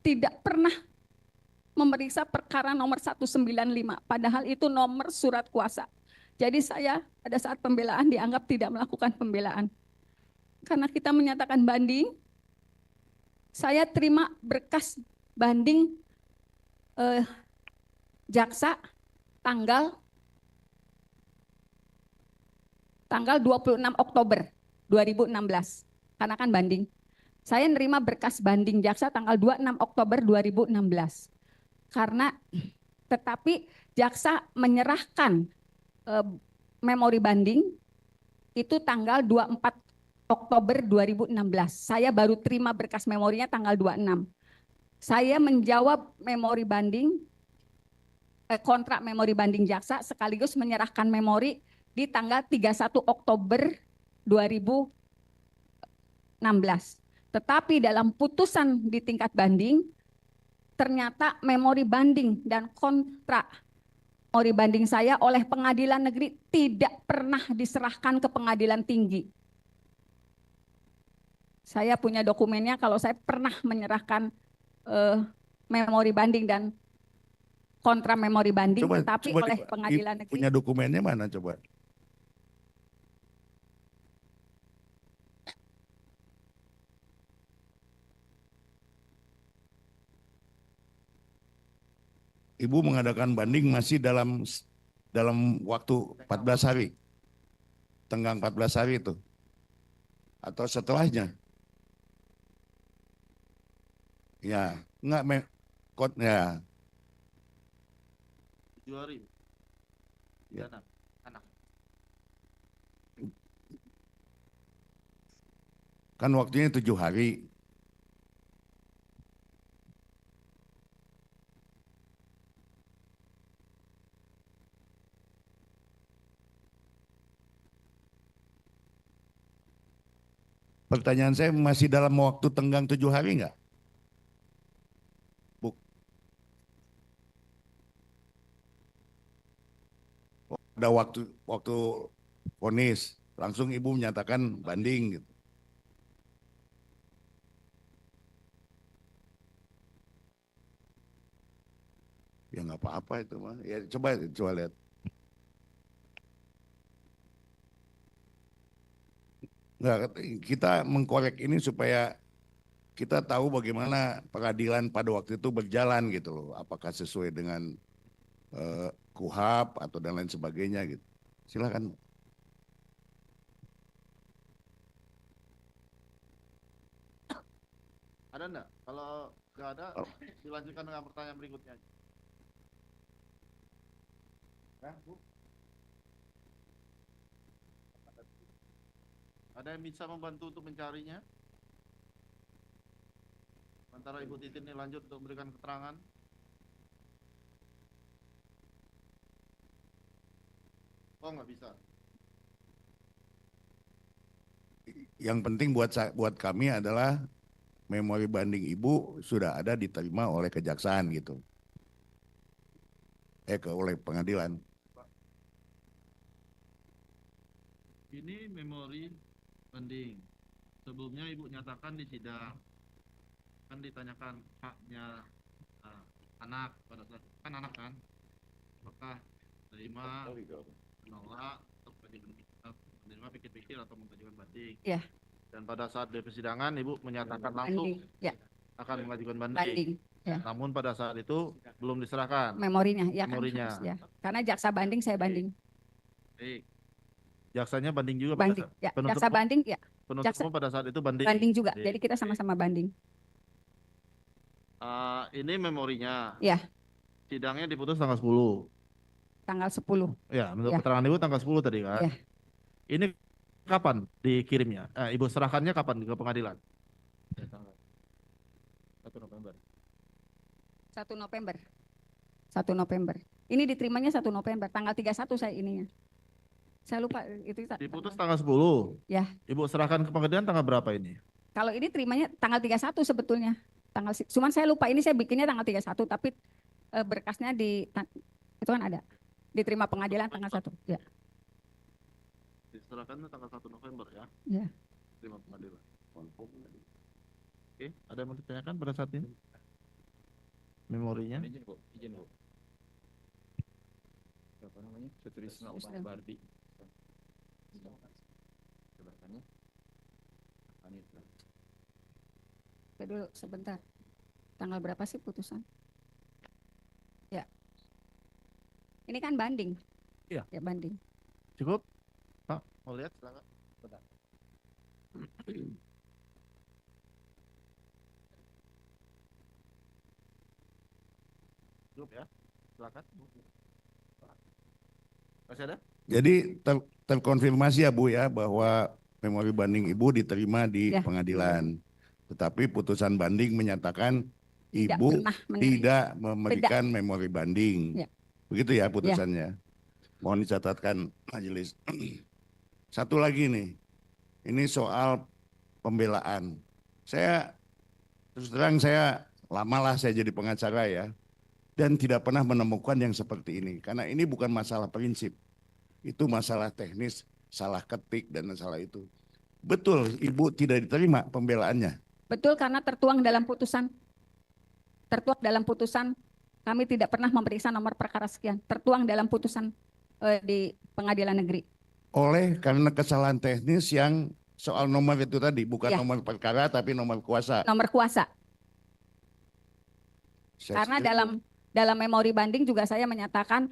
tidak pernah memeriksa perkara nomor 195, padahal itu nomor surat kuasa. Jadi saya pada saat pembelaan dianggap tidak melakukan pembelaan. Karena kita menyatakan banding, saya terima berkas banding jaksa tanggal 26 Oktober 2016, karena kan banding. Saya nerima berkas banding jaksa tanggal 26 Oktober 2016. Karena tetapi jaksa menyerahkan memori banding itu tanggal 24 Oktober 2016. Saya baru terima berkas memorinya tanggal 26. Saya menjawab memori banding, kontrak memori banding jaksa sekaligus menyerahkan memori di tanggal 31 Oktober 2016. Tetapi dalam putusan di tingkat banding, ternyata memori banding dan kontrak memori banding saya oleh pengadilan negeri tidak pernah diserahkan ke pengadilan tinggi. Saya punya dokumennya kalau saya pernah menyerahkan memori banding dan kontra memori banding, tetapi oleh pengadilan negeri. Punya dokumennya mana coba? Ibu mengadakan banding masih dalam waktu 14 hari. Tenggang 14 hari itu. Atau setelahnya. Ya, enggak ya. 7 hari. Ya. Anak. Kan waktunya 7 hari. Pertanyaan saya masih dalam waktu tenggang 7 hari enggak? Ada waktu vonis, langsung ibu menyatakan banding gitu. Ya nggak apa-apa itu mah. Ya coba lihat. Nggak, kita mengkorek ini supaya kita tahu bagaimana pengadilan pada waktu itu berjalan gitu loh. Apakah sesuai dengan KUHAP atau dan lain sebagainya gitu. Silakan. Ada enggak? Kalau nggak ada, dilanjutkan dengan pertanyaan berikutnya. Ya, Bu. Ada yang bisa membantu untuk mencarinya? Antara Ibu Titin ini lanjut untuk memberikan keterangan. Oh, nggak bisa. Yang penting buat kami adalah memori banding ibu sudah ada diterima oleh kejaksaan gitu. Oleh pengadilan. Ini memori banding. Sebelumnya Ibu nyatakan di sidang. Kan ditanyakan haknya anak pada saat kan anak kan. Apakah terima, menolak, atau menerima pikir-pikir atau mengajukan banding. Ya. Dan pada saat di persidangan Ibu menyatakan langsung Banding. Ya. akan mengajukan banding. banding ya. Namun pada saat itu belum diserahkan. Memorinya ya kan Memorinya. harus, ya. Karena jaksa banding saya banding. Baik. Jaksanya banding juga pada Banding saat. ya, Penuntut jaksa banding ya, penuntut jaksa- umum pada saat itu banding. banding juga. Baik. Jadi kita sama-sama banding. Ini memorinya. Ya. Sidangnya diputus tanggal 10. Tanggal 10. Ya, menurut Ya. keterangan Ibu tanggal 10 tadi kan. Ya. Ini kapan dikirimnya? Ibu serahkannya kapan ke pengadilan? 1 November. 1 November. 1 November. Ini diterimanya 1 November. Tanggal 31 saya ininya. Saya lupa itu. Diputus tanggal 10. Ya. Ibu serahkan ke pengadilan tanggal berapa ini? Kalau ini terimanya tanggal 31 sebetulnya. Cuman saya lupa ini saya bikinnya tanggal 31 tapi berkasnya itu kan ada. Diterima pengadilan tanggal 1. Ya. Diserahkan tanggal 1 November ya. Ya. Terima pengadilan. Oke, ada yang mau ditanyakan pada saat ini? Memorinya? Izin Bu. Apa namanya? Sutrisno Sutrisno. Bardi. Jabatannya? Panitra. Dulu sebentar. Tanggal berapa sih putusan? Ya. Ini kan banding. Iya. Ya banding. Cukup? Pak, mau lihat silakan. Cukup ya, silakan. Masih ada? Jadi terkonfirmasi ya Bu ya bahwa memori banding Ibu diterima di Ya. pengadilan. Tetapi putusan banding menyatakan Tidak Ibu pernah menerima. tidak memberikan memori banding. Ya. Begitu ya putusannya. Mohon dicatatkan majelis. Satu lagi nih. Ini soal pembelaan. Saya terus terang saya lamalah saya jadi pengacara ya. Dan tidak pernah menemukan yang seperti ini. Karena ini bukan masalah prinsip. Itu masalah teknis, salah ketik dan masalah itu. Betul, Ibu tidak diterima pembelaannya. Betul karena tertuang dalam putusan. Tertuang dalam putusan kami tidak pernah memeriksa nomor perkara sekian. Tertuang dalam putusan di pengadilan negeri. Oleh karena kesalahan teknis yang soal nomor itu tadi. Bukan Ya. nomor perkara tapi nomor kuasa. Nomor kuasa. Karena dalam memori banding juga saya menyatakan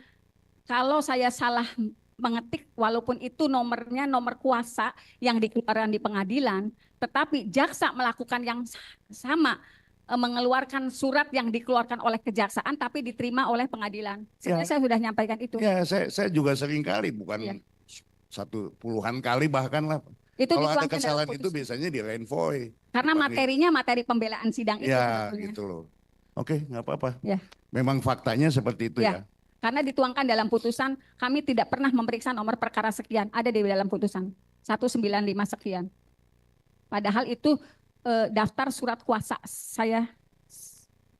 kalau saya salah mengetik walaupun itu nomornya nomor kuasa yang dikeluarkan di pengadilan, tetapi jaksa melakukan yang sama, mengeluarkan surat yang dikeluarkan oleh kejaksaan tapi diterima oleh pengadilan. Sebenarnya saya sudah nyampaikan itu. Ya, saya juga sering kali, bukan Ya. puluhan kali bahkan lah. Itu Kalau ada dituangkan dalam kesalahan itu putusan. biasanya di renvoy. Karena dipanggil. materinya materi pembelaan sidang itu. Ya, sebetulnya. gitu loh. Oke, nggak apa-apa. Ya. Memang faktanya seperti itu Ya. ya. Karena dituangkan dalam putusan, kami tidak pernah memeriksa nomor perkara sekian, ada di dalam putusan 195 sekian. Padahal itu daftar surat kuasa saya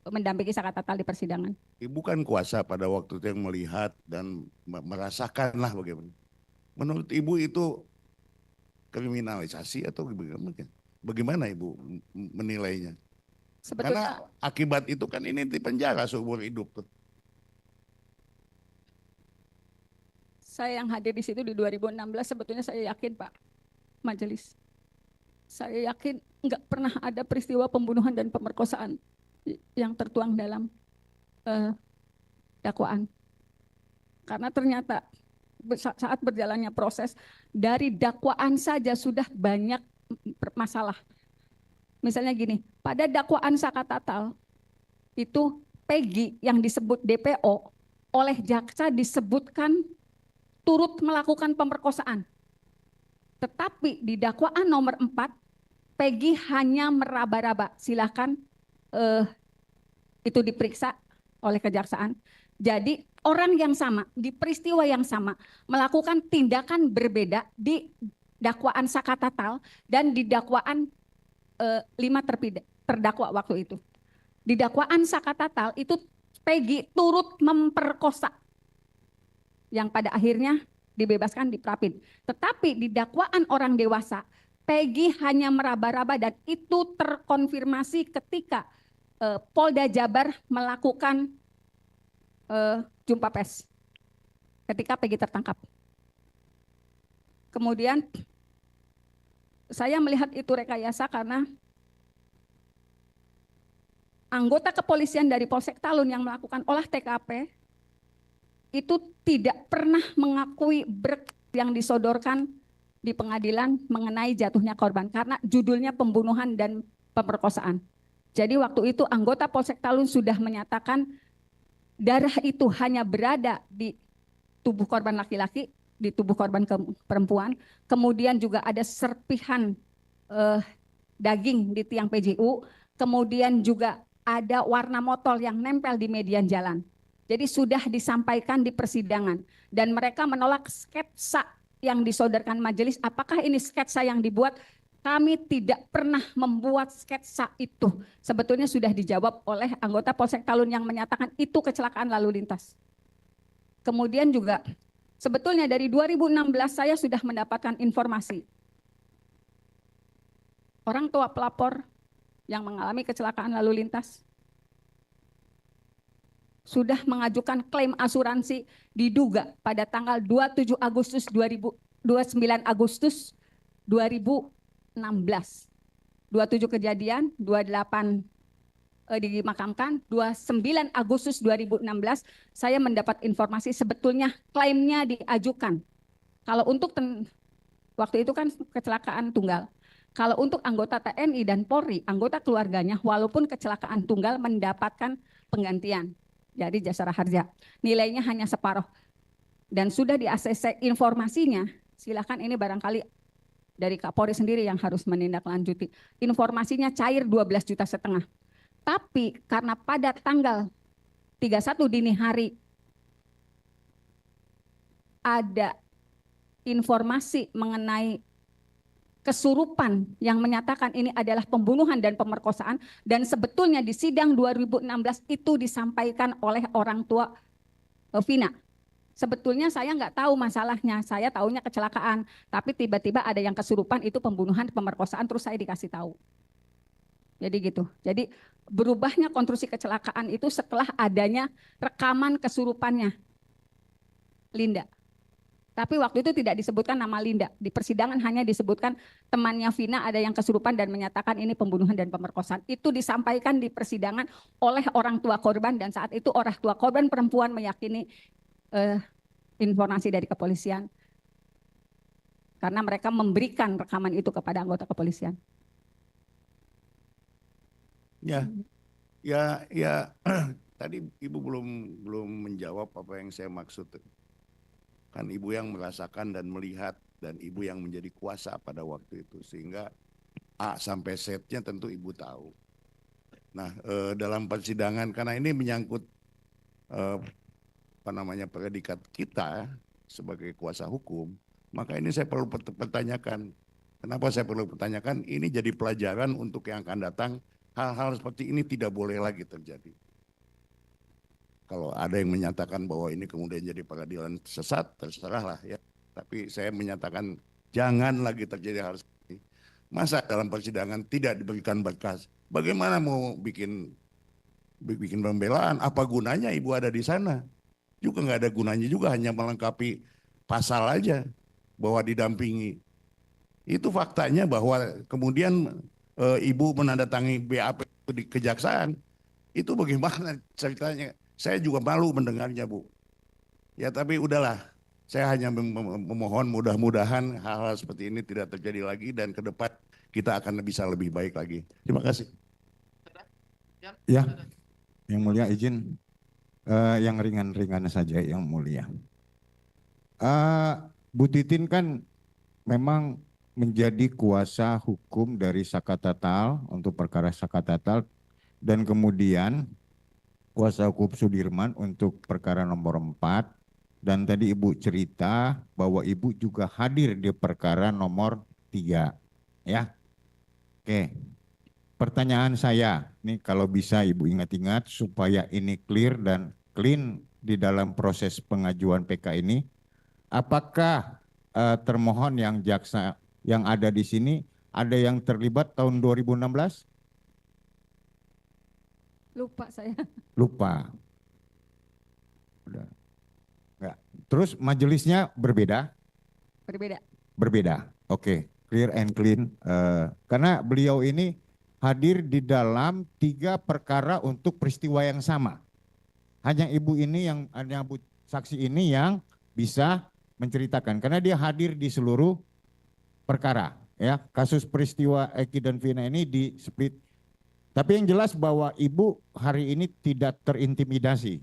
mendampingi Saka Tatal di persidangan. Ibu kan kuasa pada waktu itu yang melihat dan merasakan lah bagaimana. Menurut Ibu itu kriminalisasi atau bagaimana? Bagaimana Ibu menilainya? Sebetulnya Karena akibat itu kan ini di penjara seumur hidup tuh. saya yang hadir di situ di 2016 sebetulnya saya yakin Pak Majelis. Saya yakin nggak pernah ada peristiwa pembunuhan dan pemerkosaan yang tertuang dalam dakwaan. Karena ternyata saat berjalannya proses dari dakwaan saja sudah banyak masalah. Misalnya gini, pada dakwaan Saka Tatal itu Peggy yang disebut DPO oleh jaksa disebutkan turut melakukan pemerkosaan. Tetapi di dakwaan nomor 4 Peggy hanya meraba-raba. Silakan itu diperiksa oleh kejaksaan. Jadi orang yang sama di peristiwa yang sama melakukan tindakan berbeda di dakwaan Saka Tatal dan di dakwaan 5 terdakwa waktu itu. Di dakwaan Saka Tatal itu Peggy turut memperkosa yang pada akhirnya dibebaskan di Prapin. Tetapi di dakwaan orang dewasa Peggy hanya meraba-raba dan itu terkonfirmasi ketika Polda Jabar melakukan jumpa pers ketika Peggy tertangkap. Kemudian saya melihat itu rekayasa karena anggota kepolisian dari Polsek Talun yang melakukan olah TKP itu tidak pernah mengakui berkas yang disodorkan di pengadilan mengenai jatuhnya korban karena judulnya pembunuhan dan pemerkosaan. Jadi waktu itu anggota Polsek Talun sudah menyatakan darah itu hanya berada di tubuh korban laki-laki, di tubuh korban perempuan, kemudian juga ada serpihan daging di tiang PJU, kemudian juga ada warna motol yang nempel di median jalan. Jadi sudah disampaikan di persidangan dan mereka menolak sketsa yang disodorkan majelis. Apakah ini sketsa yang dibuat? Kami tidak pernah membuat sketsa itu. Sebetulnya sudah dijawab oleh anggota Polsek Talun yang menyatakan itu kecelakaan lalu lintas. Kemudian juga sebetulnya dari 2016 saya sudah mendapatkan informasi. Orang tua pelapor yang mengalami kecelakaan lalu lintas sudah mengajukan klaim asuransi diduga pada tanggal 27 Agustus 29 Agustus 2016. 27 kejadian, 28 dimakamkan, 29 Agustus 2016 saya mendapat informasi sebetulnya klaimnya diajukan. Kalau untuk waktu itu kan kecelakaan tunggal. Kalau untuk anggota TNI dan Polri, anggota keluarganya walaupun kecelakaan tunggal mendapatkan penggantian dari jasara harja. Nilainya hanya separuh. Dan sudah di ACC informasinya, silakan ini barangkali dari Kapolri sendiri yang harus menindaklanjuti. Informasinya cair 12,5 juta. Tapi karena pada tanggal 31 dini hari ada informasi mengenai kesurupan yang menyatakan ini adalah pembunuhan dan pemerkosaan dan sebetulnya di sidang 2016 itu disampaikan oleh orang tua Vina. Sebetulnya saya nggak tahu masalahnya, saya taunya kecelakaan, tapi tiba-tiba ada yang kesurupan itu pembunuhan, pemerkosaan, terus saya dikasih tahu. Jadi gitu. Jadi berubahnya konstruksi kecelakaan itu setelah adanya rekaman kesurupannya Linda. Tapi waktu itu tidak disebutkan nama Linda. Di persidangan hanya disebutkan temannya Vina ada yang kesurupan dan menyatakan ini pembunuhan dan pemerkosaan. Itu disampaikan di persidangan oleh orang tua korban dan saat itu orang tua korban perempuan meyakini informasi dari kepolisian. Karena mereka memberikan rekaman itu kepada anggota kepolisian. Ya, tadi Ibu belum menjawab apa yang saya maksud. Kan Ibu yang merasakan dan melihat dan Ibu yang menjadi kuasa pada waktu itu sehingga A sampai Z-nya tentu Ibu tahu. Nah, dalam persidangan karena ini menyangkut predikat kita sebagai kuasa hukum, maka ini saya perlu pertanyakan. Kenapa saya perlu pertanyakan? Ini jadi pelajaran untuk yang akan datang. Hal-hal seperti ini tidak boleh lagi terjadi. Kalau ada yang menyatakan bahwa ini kemudian jadi pengadilan sesat, terserahlah ya. Tapi saya menyatakan jangan lagi terjadi hal seperti ini. Masa dalam persidangan tidak diberikan berkas? Bagaimana mau bikin pembelaan? Apa gunanya Ibu ada di sana? Juga nggak ada gunanya juga, hanya melengkapi pasal aja bahwa didampingi. Itu faktanya bahwa kemudian Ibu menandatangani BAP di kejaksaan. Itu bagaimana ceritanya? Saya juga malu mendengarnya, Bu. Ya tapi udahlah, saya hanya memohon mudah-mudahan hal-hal seperti ini tidak terjadi lagi dan ke depan kita akan bisa lebih baik lagi. Terima kasih. Ya, Yang Mulia izin yang ringan-ringan saja Yang Mulia. Bu Titin kan memang menjadi kuasa hukum dari Sakatatal untuk perkara Sakatatal dan kemudian kuasa hukum Sudirman untuk perkara nomor 4 dan tadi Ibu cerita bahwa Ibu juga hadir di perkara nomor 3 ya. Oke. Pertanyaan saya, nih kalau bisa Ibu ingat-ingat supaya ini clear dan clean di dalam proses pengajuan PK ini, apakah termohon yang jaksa yang ada di sini ada yang terlibat tahun 2016? Lupa saya. Lupa. Udah. Enggak. Terus majelisnya berbeda? Berbeda. Berbeda. Oke, clear and clean. Karena beliau ini hadir di dalam 3 perkara untuk peristiwa yang sama. Hanya ibu ini yang, hanya bu saksi ini yang bisa menceritakan karena dia hadir di seluruh perkara. Ya, kasus peristiwa Eki dan Vina ini di split. Tapi yang jelas bahwa ibu hari ini tidak terintimidasi,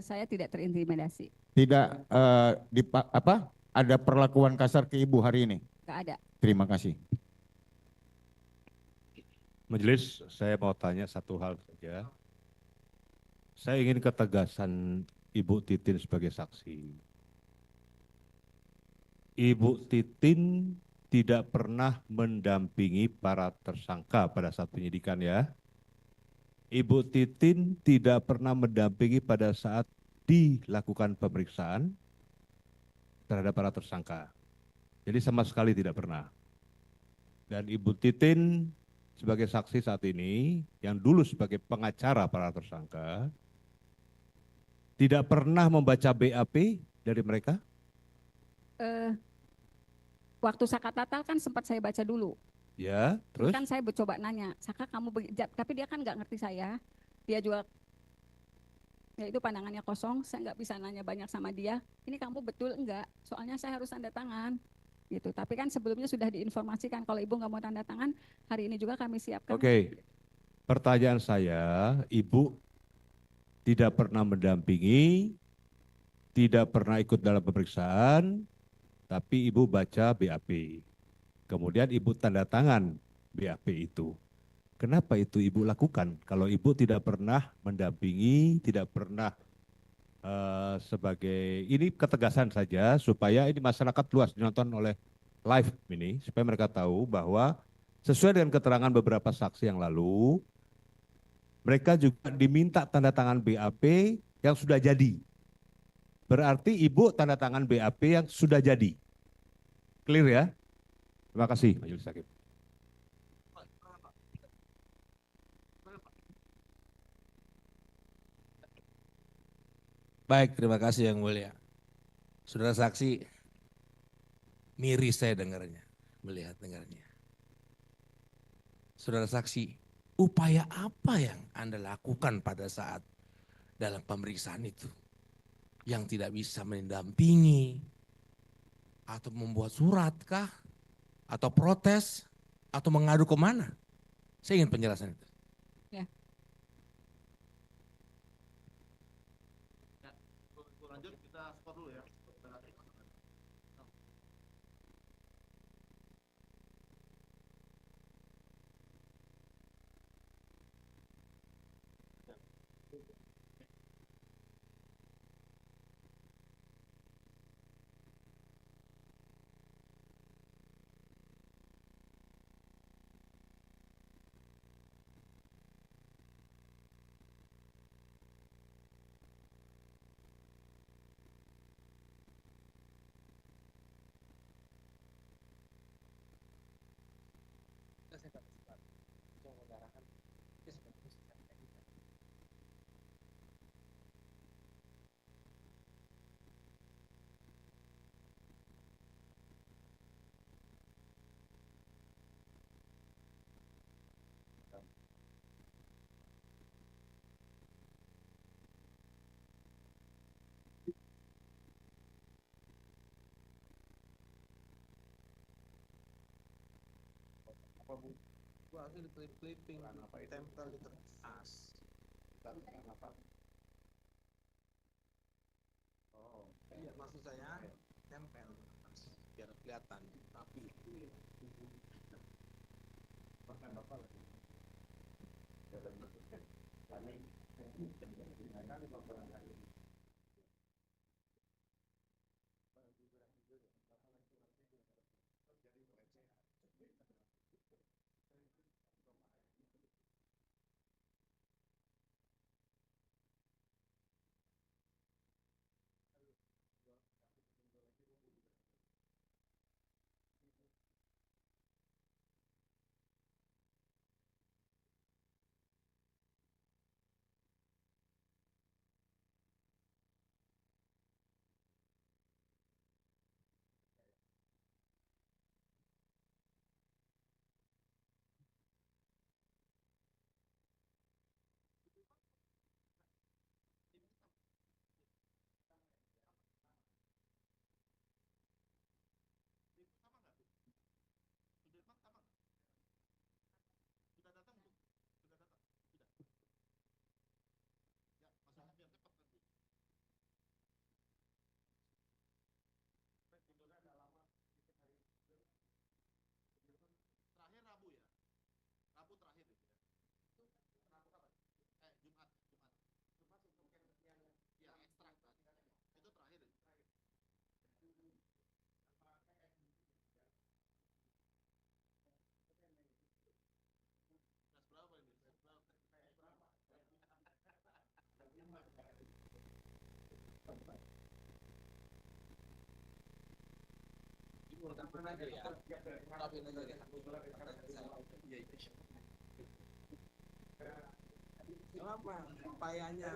Saya tidak terintimidasi, tidak ada perlakuan kasar ke ibu hari ini. nggak ada. Terima kasih. Majelis, saya mau tanya satu hal saja. Saya ingin ketegasan Ibu Titin sebagai saksi. Ibu Titin tidak pernah mendampingi para tersangka pada saat penyidikan ya. Ibu Titin tidak pernah mendampingi pada saat dilakukan pemeriksaan terhadap para tersangka. Jadi sama sekali tidak pernah. Dan Ibu Titin sebagai saksi saat ini, yang dulu sebagai pengacara para tersangka, tidak pernah membaca BAP dari mereka? Waktu Saka Tatal kan sempat saya baca dulu. Ya, terus? Kan saya coba nanya, Saka kamu tapi dia kan nggak ngerti saya. Dia juga, ya itu pandangannya kosong, saya nggak bisa nanya banyak sama dia. Ini kamu betul enggak? Soalnya saya harus tanda tangan. Gitu. Tapi kan sebelumnya sudah diinformasikan kalau ibu nggak mau tanda tangan, hari ini juga kami siapkan. Oke, pertanyaan saya, ibu tidak pernah mendampingi, tidak pernah ikut dalam pemeriksaan, tapi ibu baca BAP. Kemudian ibu tanda tangan BAP itu. Kenapa itu ibu lakukan? Kalau ibu tidak pernah mendampingi, tidak pernah sebagai, ini ketegasan saja supaya ini masyarakat luas ditonton oleh live ini, supaya mereka tahu bahwa sesuai dengan keterangan beberapa saksi yang lalu, mereka juga diminta tanda tangan BAP yang sudah jadi. Berarti ibu tanda tangan BAP yang sudah jadi. Clear ya? Terima kasih Majelis Hakim. Baik, terima kasih Yang Mulia. Saudara saksi, miris saya dengarnya, dengarnya. Saudara saksi, upaya apa yang Anda lakukan pada saat dalam pemeriksaan itu? Yang tidak bisa mendampingi, atau membuat surat kah? Atau protes? Atau mengadu kemana? Saya ingin penjelasan itu. Ya. Lanjut, kita skor dulu ya. Gua hasil clipping, tempel di kertas. Oh, iya maksud saya tempel biar kelihatan rapi. Apa upayanya?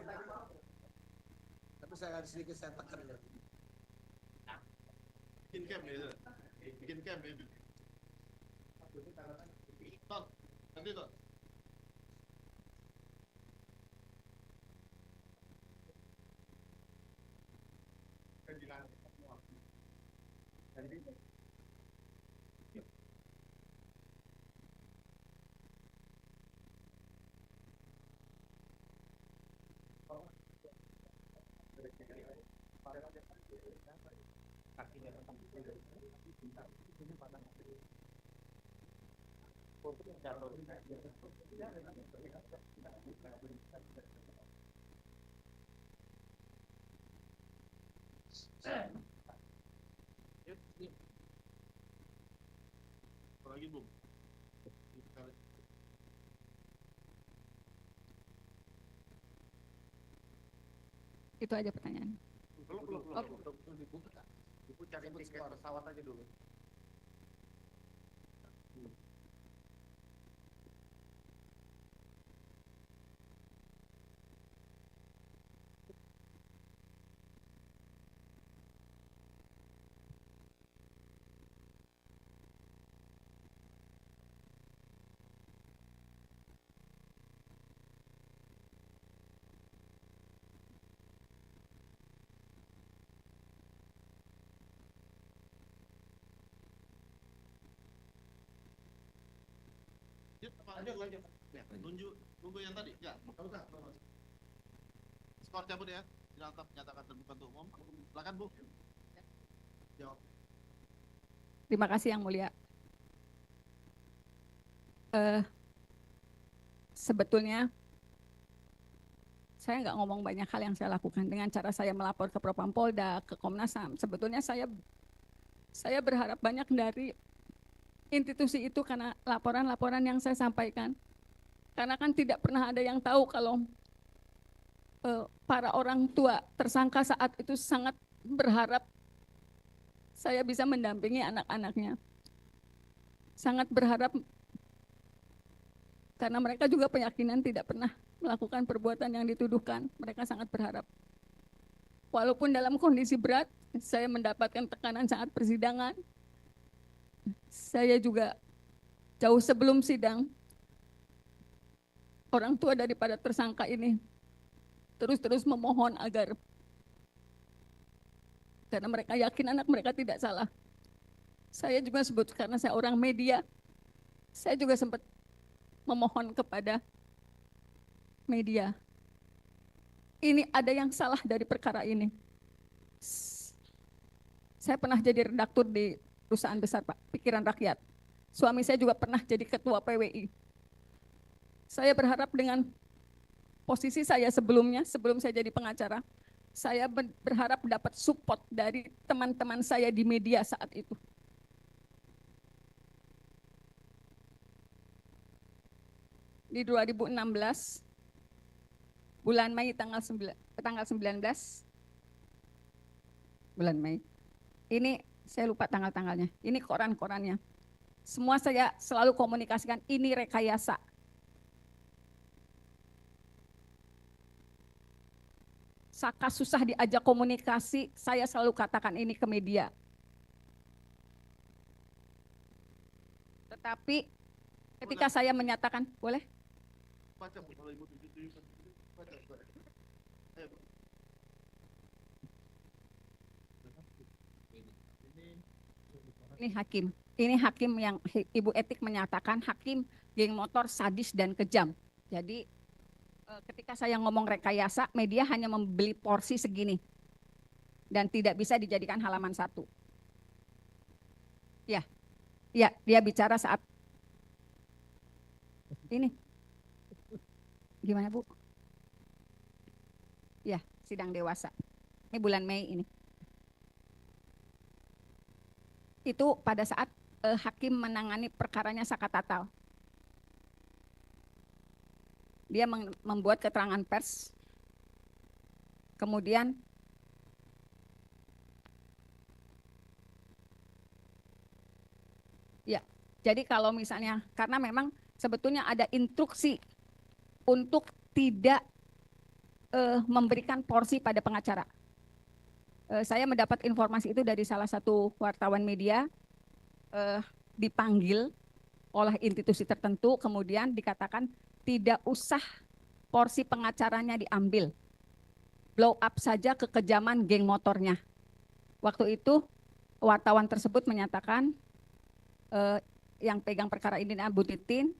Tapi saya sedikit saya tekan ya. Bikin camp ya. Bikin camp ya. Ton, nanti Ton. Apa lagi, Bung? Itu aja pertanyaan. Belum. Ibu cari tiket pesawat aja dulu. Lanjut. Ya, tunggu yang tadi. Ya, udah. Skor cabut ya. Sidang tetap menyatakan terbuka untuk umum. Silakan, Bu. Jawab. Terima kasih Yang Mulia. Sebetulnya saya nggak ngomong banyak hal yang saya lakukan dengan cara saya melapor ke Propampolda, ke Komnas HAM. Sebetulnya saya berharap banyak dari institusi itu karena laporan-laporan yang saya sampaikan. Karena kan tidak pernah ada yang tahu kalau para orang tua tersangka saat itu sangat berharap saya bisa mendampingi anak-anaknya. Sangat berharap karena mereka juga keyakinan tidak pernah melakukan perbuatan yang dituduhkan. Mereka sangat berharap. Walaupun dalam kondisi berat, saya mendapatkan tekanan saat persidangan. Saya juga jauh sebelum sidang, orang tua daripada tersangka ini terus memohon agar, karena mereka yakin anak mereka tidak salah. Saya juga sebut karena saya orang media, saya juga sempat memohon kepada media. Ini ada yang salah dari perkara ini. Saya pernah jadi redaktur di perusahaan besar, Pak, Pikiran Rakyat. Suami saya juga pernah jadi ketua PWI. Saya berharap dengan posisi saya sebelumnya, sebelum saya jadi pengacara, saya berharap dapat support dari teman-teman saya di media saat itu. Di 2016, bulan Mei tanggal 19, bulan Mei, ini saya lupa tanggal-tanggalnya, ini koran-korannya. Semua saya selalu komunikasikan, ini rekayasa. Saka susah diajak komunikasi, saya selalu katakan ini ke media. Tetapi ketika saya menyatakan, boleh? Baca, Bu, kalau Ibu tujuh. Baca. Ayo, Bu. Ini hakim yang Ibu Etik menyatakan hakim geng motor sadis dan kejam. Jadi ketika saya ngomong rekayasa, media hanya membeli porsi segini dan tidak bisa dijadikan halaman satu. Ya, dia bicara saat ini. Gimana, Bu? Ya, sidang dewasa. Ini bulan Mei ini. Itu pada saat hakim menangani perkaranya Saka Tatal. Dia membuat keterangan pers. Kemudian Jadi kalau misalnya, karena memang sebetulnya ada instruksi untuk tidak memberikan porsi pada pengacara. Saya mendapat informasi itu dari salah satu wartawan media, dipanggil oleh institusi tertentu, kemudian dikatakan tidak usah porsi pengacaranya diambil, blow up saja kekejaman geng motornya. Waktu itu wartawan tersebut menyatakan yang pegang perkara ini Bu Titin,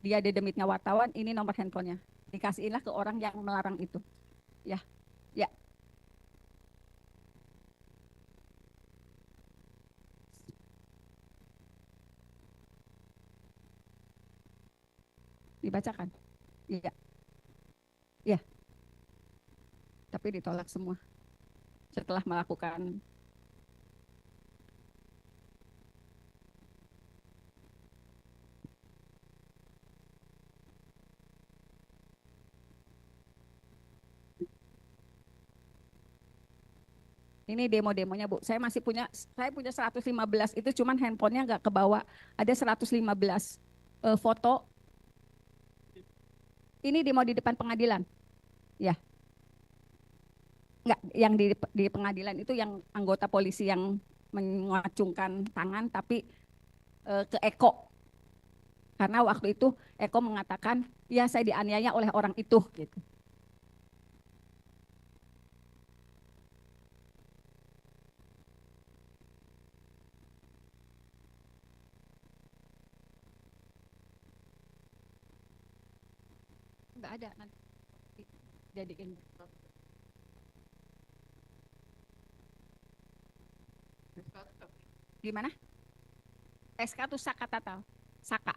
dia ada demitnya wartawan, ini nomor handphonenya, dikasihinlah ke orang yang melarang itu. Ya. Dibacakan. Iya. Iya. Tapi ditolak semua. Setelah melakukan ini demo-demonya Bu. Saya punya 115, itu cuman handphonenya nggak kebawa. Ada 115 foto. Ini demo di depan pengadilan. Ya. Enggak, yang di pengadilan itu yang anggota polisi yang mengacungkan tangan tapi ke Eko. Karena waktu itu Eko mengatakan, ya saya dianiaya oleh orang itu gitu. Enggak ada nanti jadiin. Gimana? SK itu Saka Tatal. Saka.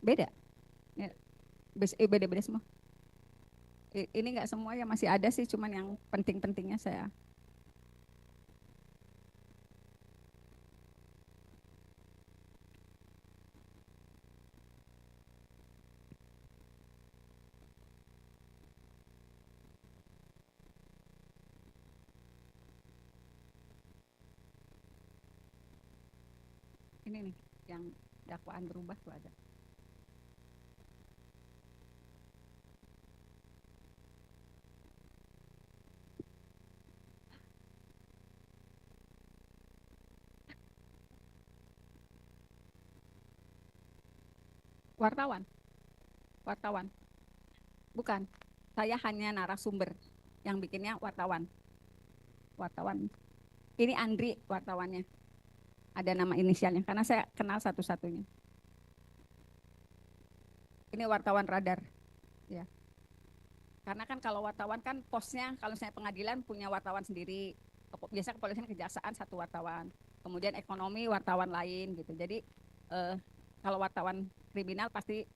Beda. Ya. Beda-beda semua. Ini enggak semua ya, masih ada sih, cuman yang penting-pentingnya saya. Ini nih, yang dakwaan berubah tuh ada. Wartawan. Bukan, saya hanya narasumber, yang bikinnya wartawan. Ini Andri wartawannya. Ada nama inisialnya, karena saya kenal satu-satunya. Ini wartawan Radar. Ya. Karena kan kalau wartawan kan posnya, kalau saya pengadilan punya wartawan sendiri. Biasa kepolisian kejaksaan satu wartawan. Kemudian ekonomi wartawan lain gitu. Jadi kalau wartawan kriminal pasti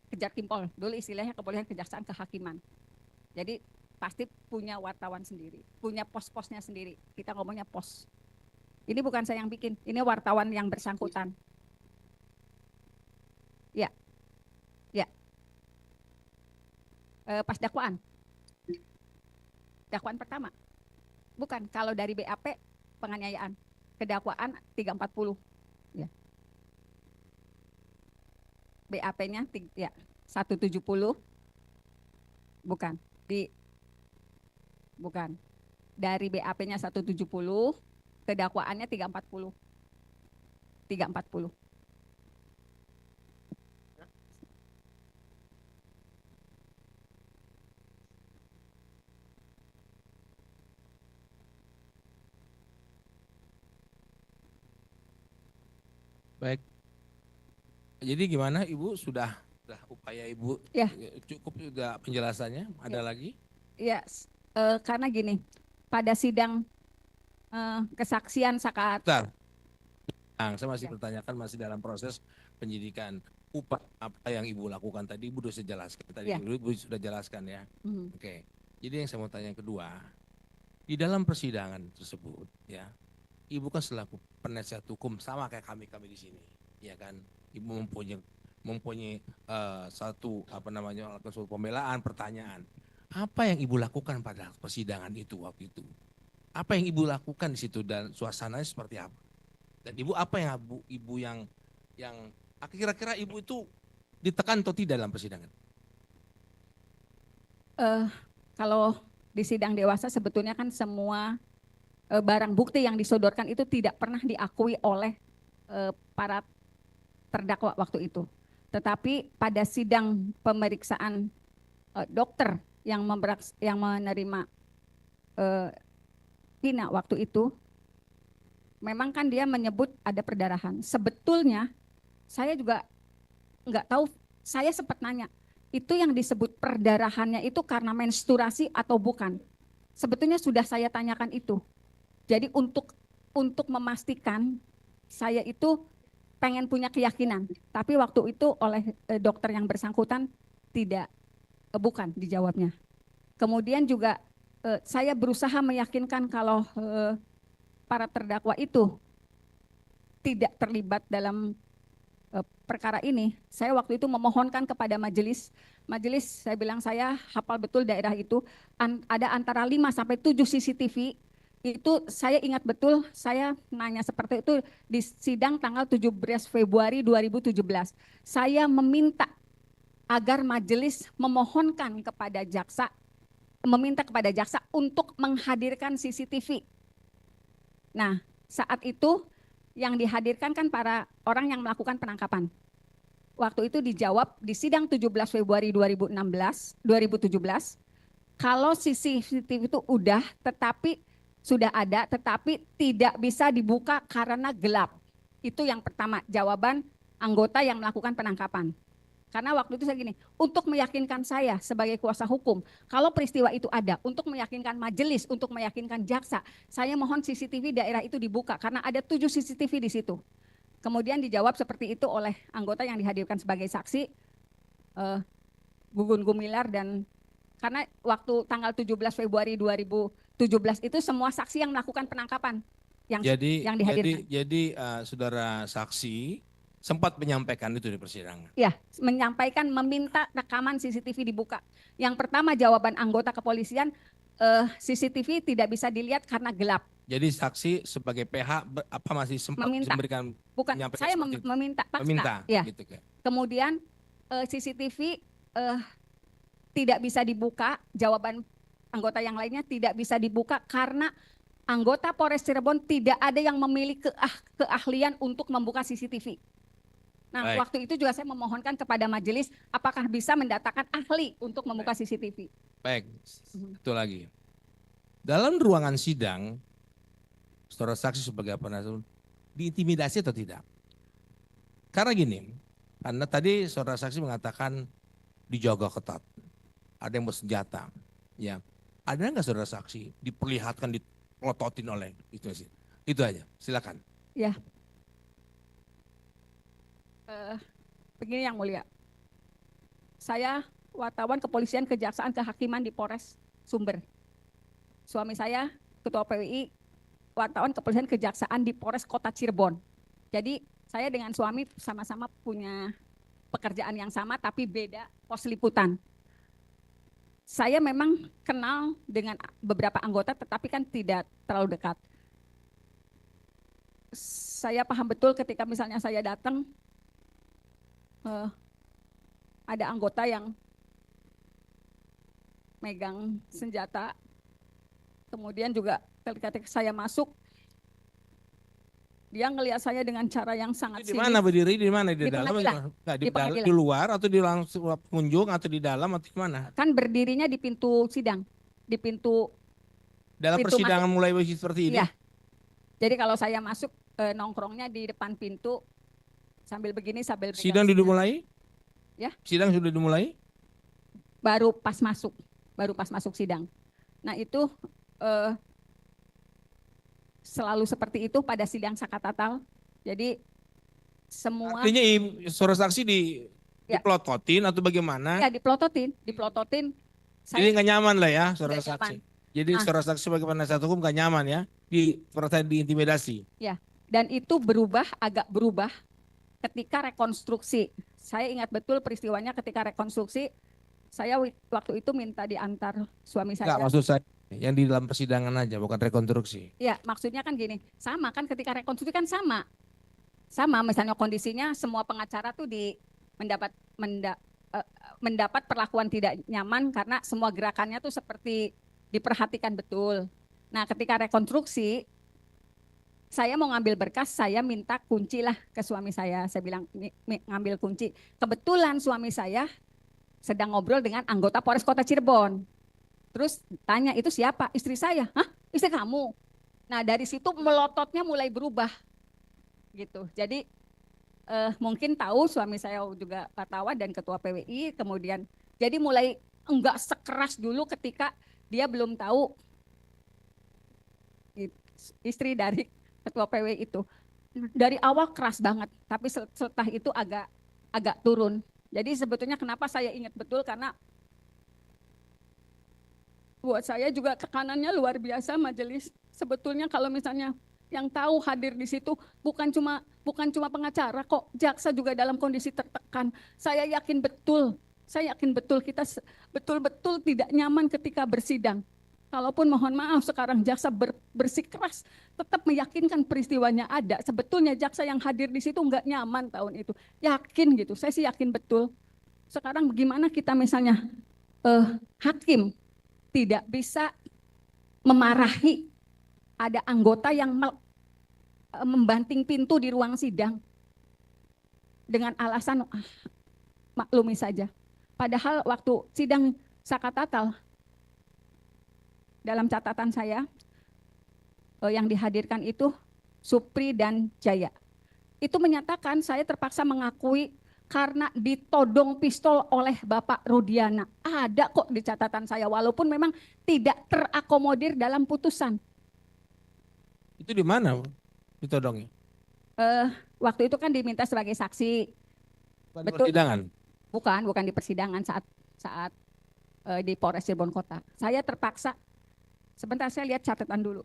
kejar kimpol. Dulu istilahnya kepolisian kejaksaan kehakiman. Jadi pasti punya wartawan sendiri, punya pos-posnya sendiri. Kita ngomongnya pos. Ini bukan saya yang bikin, ini wartawan yang bersangkutan. Ya. Pas dakwaan pertama. Bukan, kalau dari BAP penganiayaan, kedakwaan 340. Ya. BAP-nya ya 170. Bukan. Bukan. Dari BAP-nya 170, kedakwaannya 340. 340. Baik. Jadi gimana Ibu, sudah upaya Ibu Ya. cukup sudah penjelasannya? Ada lagi? Ya, karena gini, pada sidang kesaksian Saka. Bentar. Nah, saya masih bertanyakan, masih dalam proses penyidikan. Upaya apa yang Ibu lakukan tadi, Ibu sudah jelaskan tadi. Ya. Ibu sudah jelaskan ya. Mhm. Oke. Jadi yang saya mau tanya yang kedua, Di dalam persidangan tersebut, ya, Ibu kan selaku penasihat hukum sama kayak kami di sini, ya kan. Ibu mempunyai satu suatu pembelaan, pertanyaan. Apa yang Ibu lakukan pada persidangan itu waktu itu? Apa yang Ibu lakukan di situ dan suasananya seperti apa? Dan Ibu apa yang Ibu yang kira-kira Ibu itu ditekan atau tidak dalam persidangan? Kalau di sidang dewasa sebetulnya kan semua barang bukti yang disodorkan itu tidak pernah diakui oleh para terdakwa waktu itu. Tetapi pada sidang pemeriksaan dokter yang menerima Vina waktu itu, memang kan dia menyebut ada perdarahan. Sebetulnya saya juga nggak tahu, saya sempat nanya, itu yang disebut perdarahannya itu karena menstruasi atau bukan? Sebetulnya sudah saya tanyakan itu. Jadi untuk memastikan saya itu pengen punya keyakinan, tapi waktu itu oleh dokter yang bersangkutan bukan dijawabnya. Kemudian juga saya berusaha meyakinkan kalau para terdakwa itu tidak terlibat dalam perkara ini. Saya waktu itu memohonkan kepada majelis, saya bilang saya hafal betul daerah itu, ada antara 5 sampai 7 CCTV, itu saya ingat betul, saya nanya seperti itu di sidang tanggal 17 Februari 2017. Saya meminta agar majelis meminta kepada jaksa untuk menghadirkan CCTV. Nah, saat itu yang dihadirkan kan para orang yang melakukan penangkapan. Waktu itu dijawab di sidang 17 Februari 2017, kalau CCTV itu sudah ada, tetapi tidak bisa dibuka karena gelap. Itu yang pertama, jawaban anggota yang melakukan penangkapan. Karena waktu itu saya gini, untuk meyakinkan saya sebagai kuasa hukum, kalau peristiwa itu ada, untuk meyakinkan majelis, untuk meyakinkan jaksa, saya mohon CCTV daerah itu dibuka karena ada 7 CCTV di situ. Kemudian dijawab seperti itu oleh anggota yang dihadirkan sebagai saksi, Gugun Gumilar, dan karena waktu tanggal 17 Februari 2017 itu semua saksi yang melakukan penangkapan yang dihadirkan. Jadi saudara saksi sempat menyampaikan itu di persidangan. Ya, meminta rekaman CCTV dibuka. Yang pertama jawaban anggota kepolisian, CCTV tidak bisa dilihat karena gelap. Jadi saksi sebagai PH masih sempat memberikan? Bukan, saya meminta paksa. Meminta, ya. Gitu kan. Kemudian CCTV tidak bisa dibuka, jawaban anggota yang lainnya tidak bisa dibuka karena anggota Polres Cirebon tidak ada yang memiliki keahlian untuk membuka CCTV. Nah, Baik. Waktu itu juga saya memohonkan kepada majelis apakah bisa mendatangkan ahli untuk membuka CCTV. Baik, itu lagi. Dalam ruangan sidang, saudara saksi sebagai penasihat diintimidasi atau tidak? Karena gini, karena tadi saudara saksi mengatakan dijaga ketat, ada yang bersenjata, ya. Ada nggak saudara saksi diperlihatkan dipelototin oleh itu sih? Itu aja, silakan. Ya. Begini yang mulia, saya wartawan kepolisian, kejaksaan, kehakiman di Polres Sumber. Suami saya ketua PWI, wartawan kepolisian, kejaksaan di Polres Kota Cirebon. Jadi saya dengan suami sama-sama punya pekerjaan yang sama tapi beda pos liputan. Saya memang kenal dengan beberapa anggota tetapi kan tidak terlalu dekat. Saya paham betul ketika misalnya saya datang, ada anggota yang megang senjata, kemudian juga ketika saya masuk, dia ngelihat saya dengan cara yang sangat Di mana berdiri? Di mana? Di dalam? Di luar atau di langsung pengunjung atau di dalam atau di mana? Kan berdirinya di pintu sidang, di pintu. Dalam pintu persidangan masuk. mulai seperti ini? Ya. Jadi kalau saya masuk nongkrongnya di depan pintu sambil begini sambil sidang sudah dimulai? Ya. Sidang sudah dimulai? Baru pas masuk sidang. Nah itu selalu seperti itu pada sidang Sakatatal. Jadi semua. Artinya saudara saksi dipelototin atau bagaimana? Ya dipelototin. Jadi nggak nyaman lah ya saudara saksi. Jadi Ah. seorang saksi sebagai penasihat hukum gak nyaman ya, diintimidasi. Dan itu agak berubah ketika rekonstruksi. Saya ingat betul peristiwanya ketika rekonstruksi, saya waktu itu minta diantar suami saya. Enggak, maksud saya yang di dalam persidangan aja, bukan rekonstruksi. Ya, maksudnya kan gini, sama kan ketika rekonstruksi kan sama. Sama, misalnya kondisinya semua pengacara tuh mendapat perlakuan tidak nyaman karena semua gerakannya tuh seperti diperhatikan betul. Nah, ketika rekonstruksi, saya mau ngambil berkas, saya minta kunci lah ke suami saya. Saya bilang, ngambil kunci. Kebetulan suami saya sedang ngobrol dengan anggota Polres Kota Cirebon. Terus tanya, itu siapa? Istri saya. Hah? Istri kamu? Nah, dari situ melototnya mulai berubah. Gitu. Jadi mungkin tahu suami saya juga wartawan dan ketua PWI, kemudian jadi mulai enggak sekeras dulu ketika dia belum tahu istri dari ketua PWI itu. Dari awal keras banget, tapi setelah itu agak turun. Jadi sebetulnya kenapa saya ingat betul, karena buat saya juga tekanannya luar biasa majelis. Sebetulnya kalau misalnya yang tahu hadir di situ bukan cuma pengacara kok, jaksa juga dalam kondisi tertekan. Saya yakin betul kita betul-betul tidak nyaman ketika bersidang. Kalaupun mohon maaf sekarang jaksa bersikeras tetap meyakinkan peristiwanya ada. Sebetulnya jaksa yang hadir di situ nggak nyaman tahun itu. Yakin gitu, saya sih yakin betul. Sekarang bagaimana kita misalnya hakim tidak bisa memarahi ada anggota yang membanting pintu di ruang sidang dengan alasan maklumi saja. Padahal waktu sidang Sakatatal, dalam catatan saya yang dihadirkan itu Supri dan Jaya. Itu menyatakan saya terpaksa mengakui karena ditodong pistol oleh Bapak Rudiana. Ada kok di catatan saya, walaupun memang tidak terakomodir dalam putusan. Itu di mana ditodongnya? Waktu itu kan diminta sebagai saksi. Bukan di Betul. persidangan. Bukan di persidangan saat di Polres Cirebon Kota. Saya terpaksa, sebentar saya lihat catatan dulu.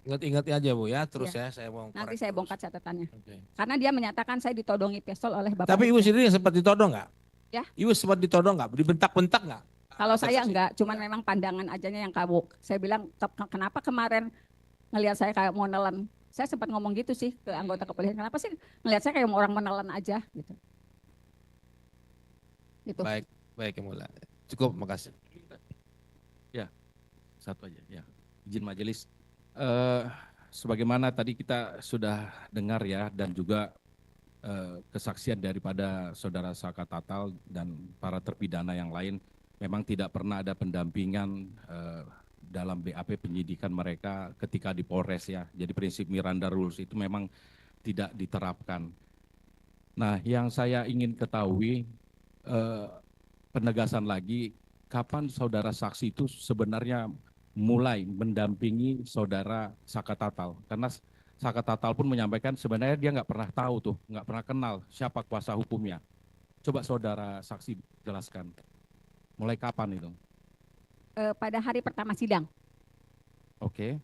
Ingat-ingat aja Bu ya, terus ya saya mau Nanti korek saya terus. bongkar catatannya. Oke. Karena dia menyatakan saya ditodongi pistol oleh Bapak. Tapi Ibu Rudiana. sendiri sempat ditodong nggak? Ya. Ibu sempat ditodong nggak? Dibentak-bentak nggak? Kalau saya Saksi. enggak, cuman memang pandangan ajanya yang kabuk. Saya bilang, kenapa kemarin ngelihat saya kayak mau nelen? Saya sempat ngomong gitu sih ke anggota kepolisian. Kenapa sih ngelihat saya kayak orang menelan aja gitu. Gitu. Baik yang mulia. Cukup, makasih. Satu aja ya. Izin majelis. Sebagaimana tadi kita sudah dengar ya, dan juga kesaksian daripada saudara Sakatatal dan para terpidana yang lain, memang tidak pernah ada pendampingan dalam BAP penyidikan mereka ketika di Polres ya. Jadi prinsip Miranda Rules itu memang tidak diterapkan. Nah, yang saya ingin ketahui penegasan lagi, kapan saudara saksi itu sebenarnya mulai mendampingi saudara Sakatatal? Karena Sakatatal pun menyampaikan sebenarnya dia nggak pernah tahu tuh, nggak pernah kenal siapa kuasa hukumnya. Coba saudara saksi jelaskan, mulai kapan itu? Pada hari pertama sidang. Oke.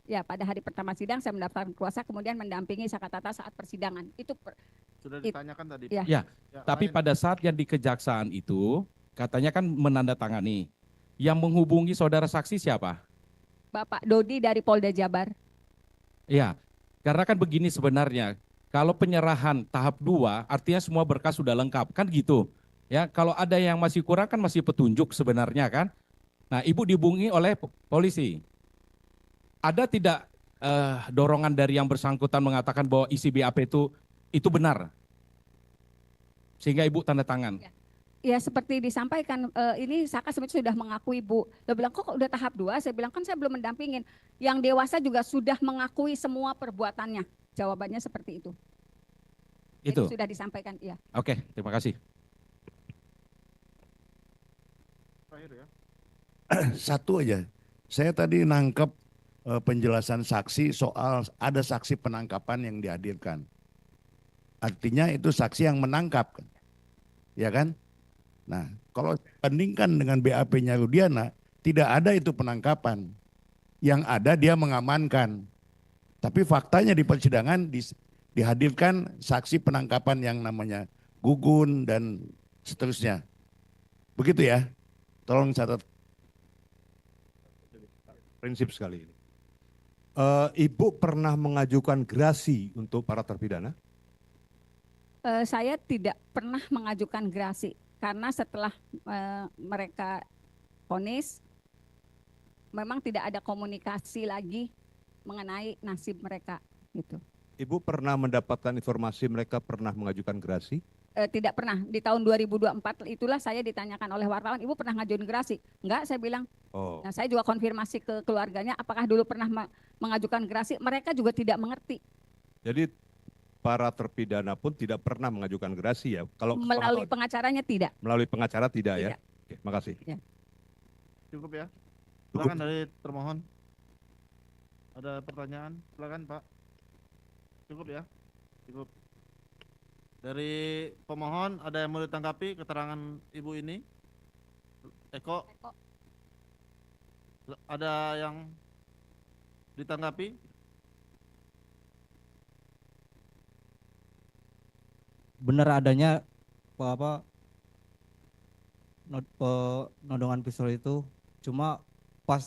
Ya, pada hari pertama sidang saya mendaftarkan kuasa, kemudian mendampingi Sakatatal saat persidangan. Itu Sudah ditanyakan tadi. Ya. Ya, Ya, tapi lain. pada saat yang di kejaksaan itu katanya kan menandatangani. Yang menghubungi saudara saksi siapa? Bapak Dodi dari Polda Jabar. Ya, karena kan begini sebenarnya. Kalau penyerahan tahap 2 artinya semua berkas sudah lengkap, kan gitu. Ya, kalau ada yang masih kurang kan masih petunjuk sebenarnya kan. Nah, Ibu dihubungi oleh polisi. Ada tidak dorongan dari yang bersangkutan mengatakan bahwa isi BAP itu benar? Sehingga Ibu tanda tangan. Ya seperti disampaikan, ini Saka sebenarnya sudah mengakui Bu. Dia bilang kok udah tahap 2, saya bilang kan saya belum mendampingin. Yang dewasa juga sudah mengakui semua perbuatannya. Jawabannya seperti itu. Itu. Jadi sudah disampaikan, iya. Oke, terima kasih. Terakhir ya. Satu aja, saya tadi nangkep penjelasan saksi soal ada saksi penangkapan yang dihadirkan. Artinya itu saksi yang menangkap, ya kan? Nah, kalau bandingkan dengan BAP-nya Rudiana, Tidak ada itu penangkapan. Yang ada dia mengamankan. Tapi faktanya di persidangan dihadirkan saksi penangkapan yang namanya Gugun dan seterusnya. Begitu ya. Tolong catat. Prinsip sekali ini. Ibu pernah mengajukan gerasi untuk para terpidana? Saya tidak pernah mengajukan gerasi karena setelah mereka vonis memang tidak ada komunikasi lagi mengenai nasib mereka gitu. Ibu pernah mendapatkan informasi mereka pernah mengajukan gerasi? Tidak pernah. Di tahun 2024 itulah saya ditanyakan oleh wartawan, Ibu pernah ngajuin gerasi? Enggak, saya bilang. Oh. Nah, saya juga konfirmasi ke keluarganya apakah dulu pernah mengajukan gerasi, mereka juga tidak mengerti. Jadi para terpidana pun tidak pernah mengajukan gerasi ya? Kalau Melalui pengacaranya tidak. melalui pengacara tidak ya? Tidak. Oke, makasih. Ya. Cukup ya. Silakan dari termohon. Ada pertanyaan? Silakan Pak. Cukup ya. Cukup. Dari pemohon ada yang mau ditanggapi keterangan Ibu ini? Eko? Ada yang ditanggapi? Benar adanya nodongan pistol itu, cuma pas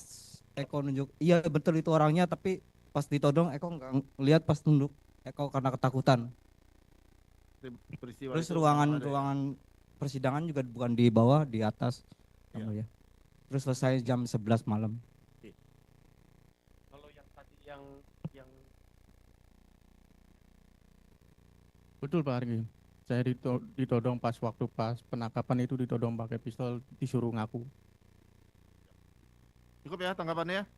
Eko nunjuk, iya betul itu orangnya, tapi pas ditodong Eko nggak lihat pas nunduk Eko karena ketakutan. Peristiwa Terus itu ruangan memang ada ya? ruangan persidangan juga bukan di bawah, di atas. Ya. Yang mulia. Terus selesai jam 11 malam. Kalau yang tadi yang betul Pak Argi, saya ditodong pas penangkapan itu ditodong pakai pistol, disuruh ngaku. Cukup ya tanggapannya?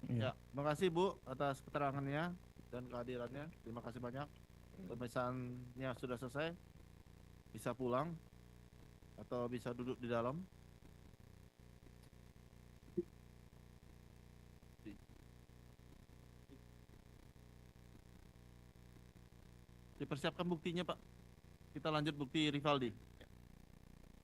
Iya. Ya, terima kasih Bu atas keterangannya dan kehadirannya. Terima kasih banyak. Pemeriksaannya sudah selesai. Bisa pulang atau bisa duduk di dalam. Dipersiapkan buktinya Pak. Kita lanjut bukti Rivaldi.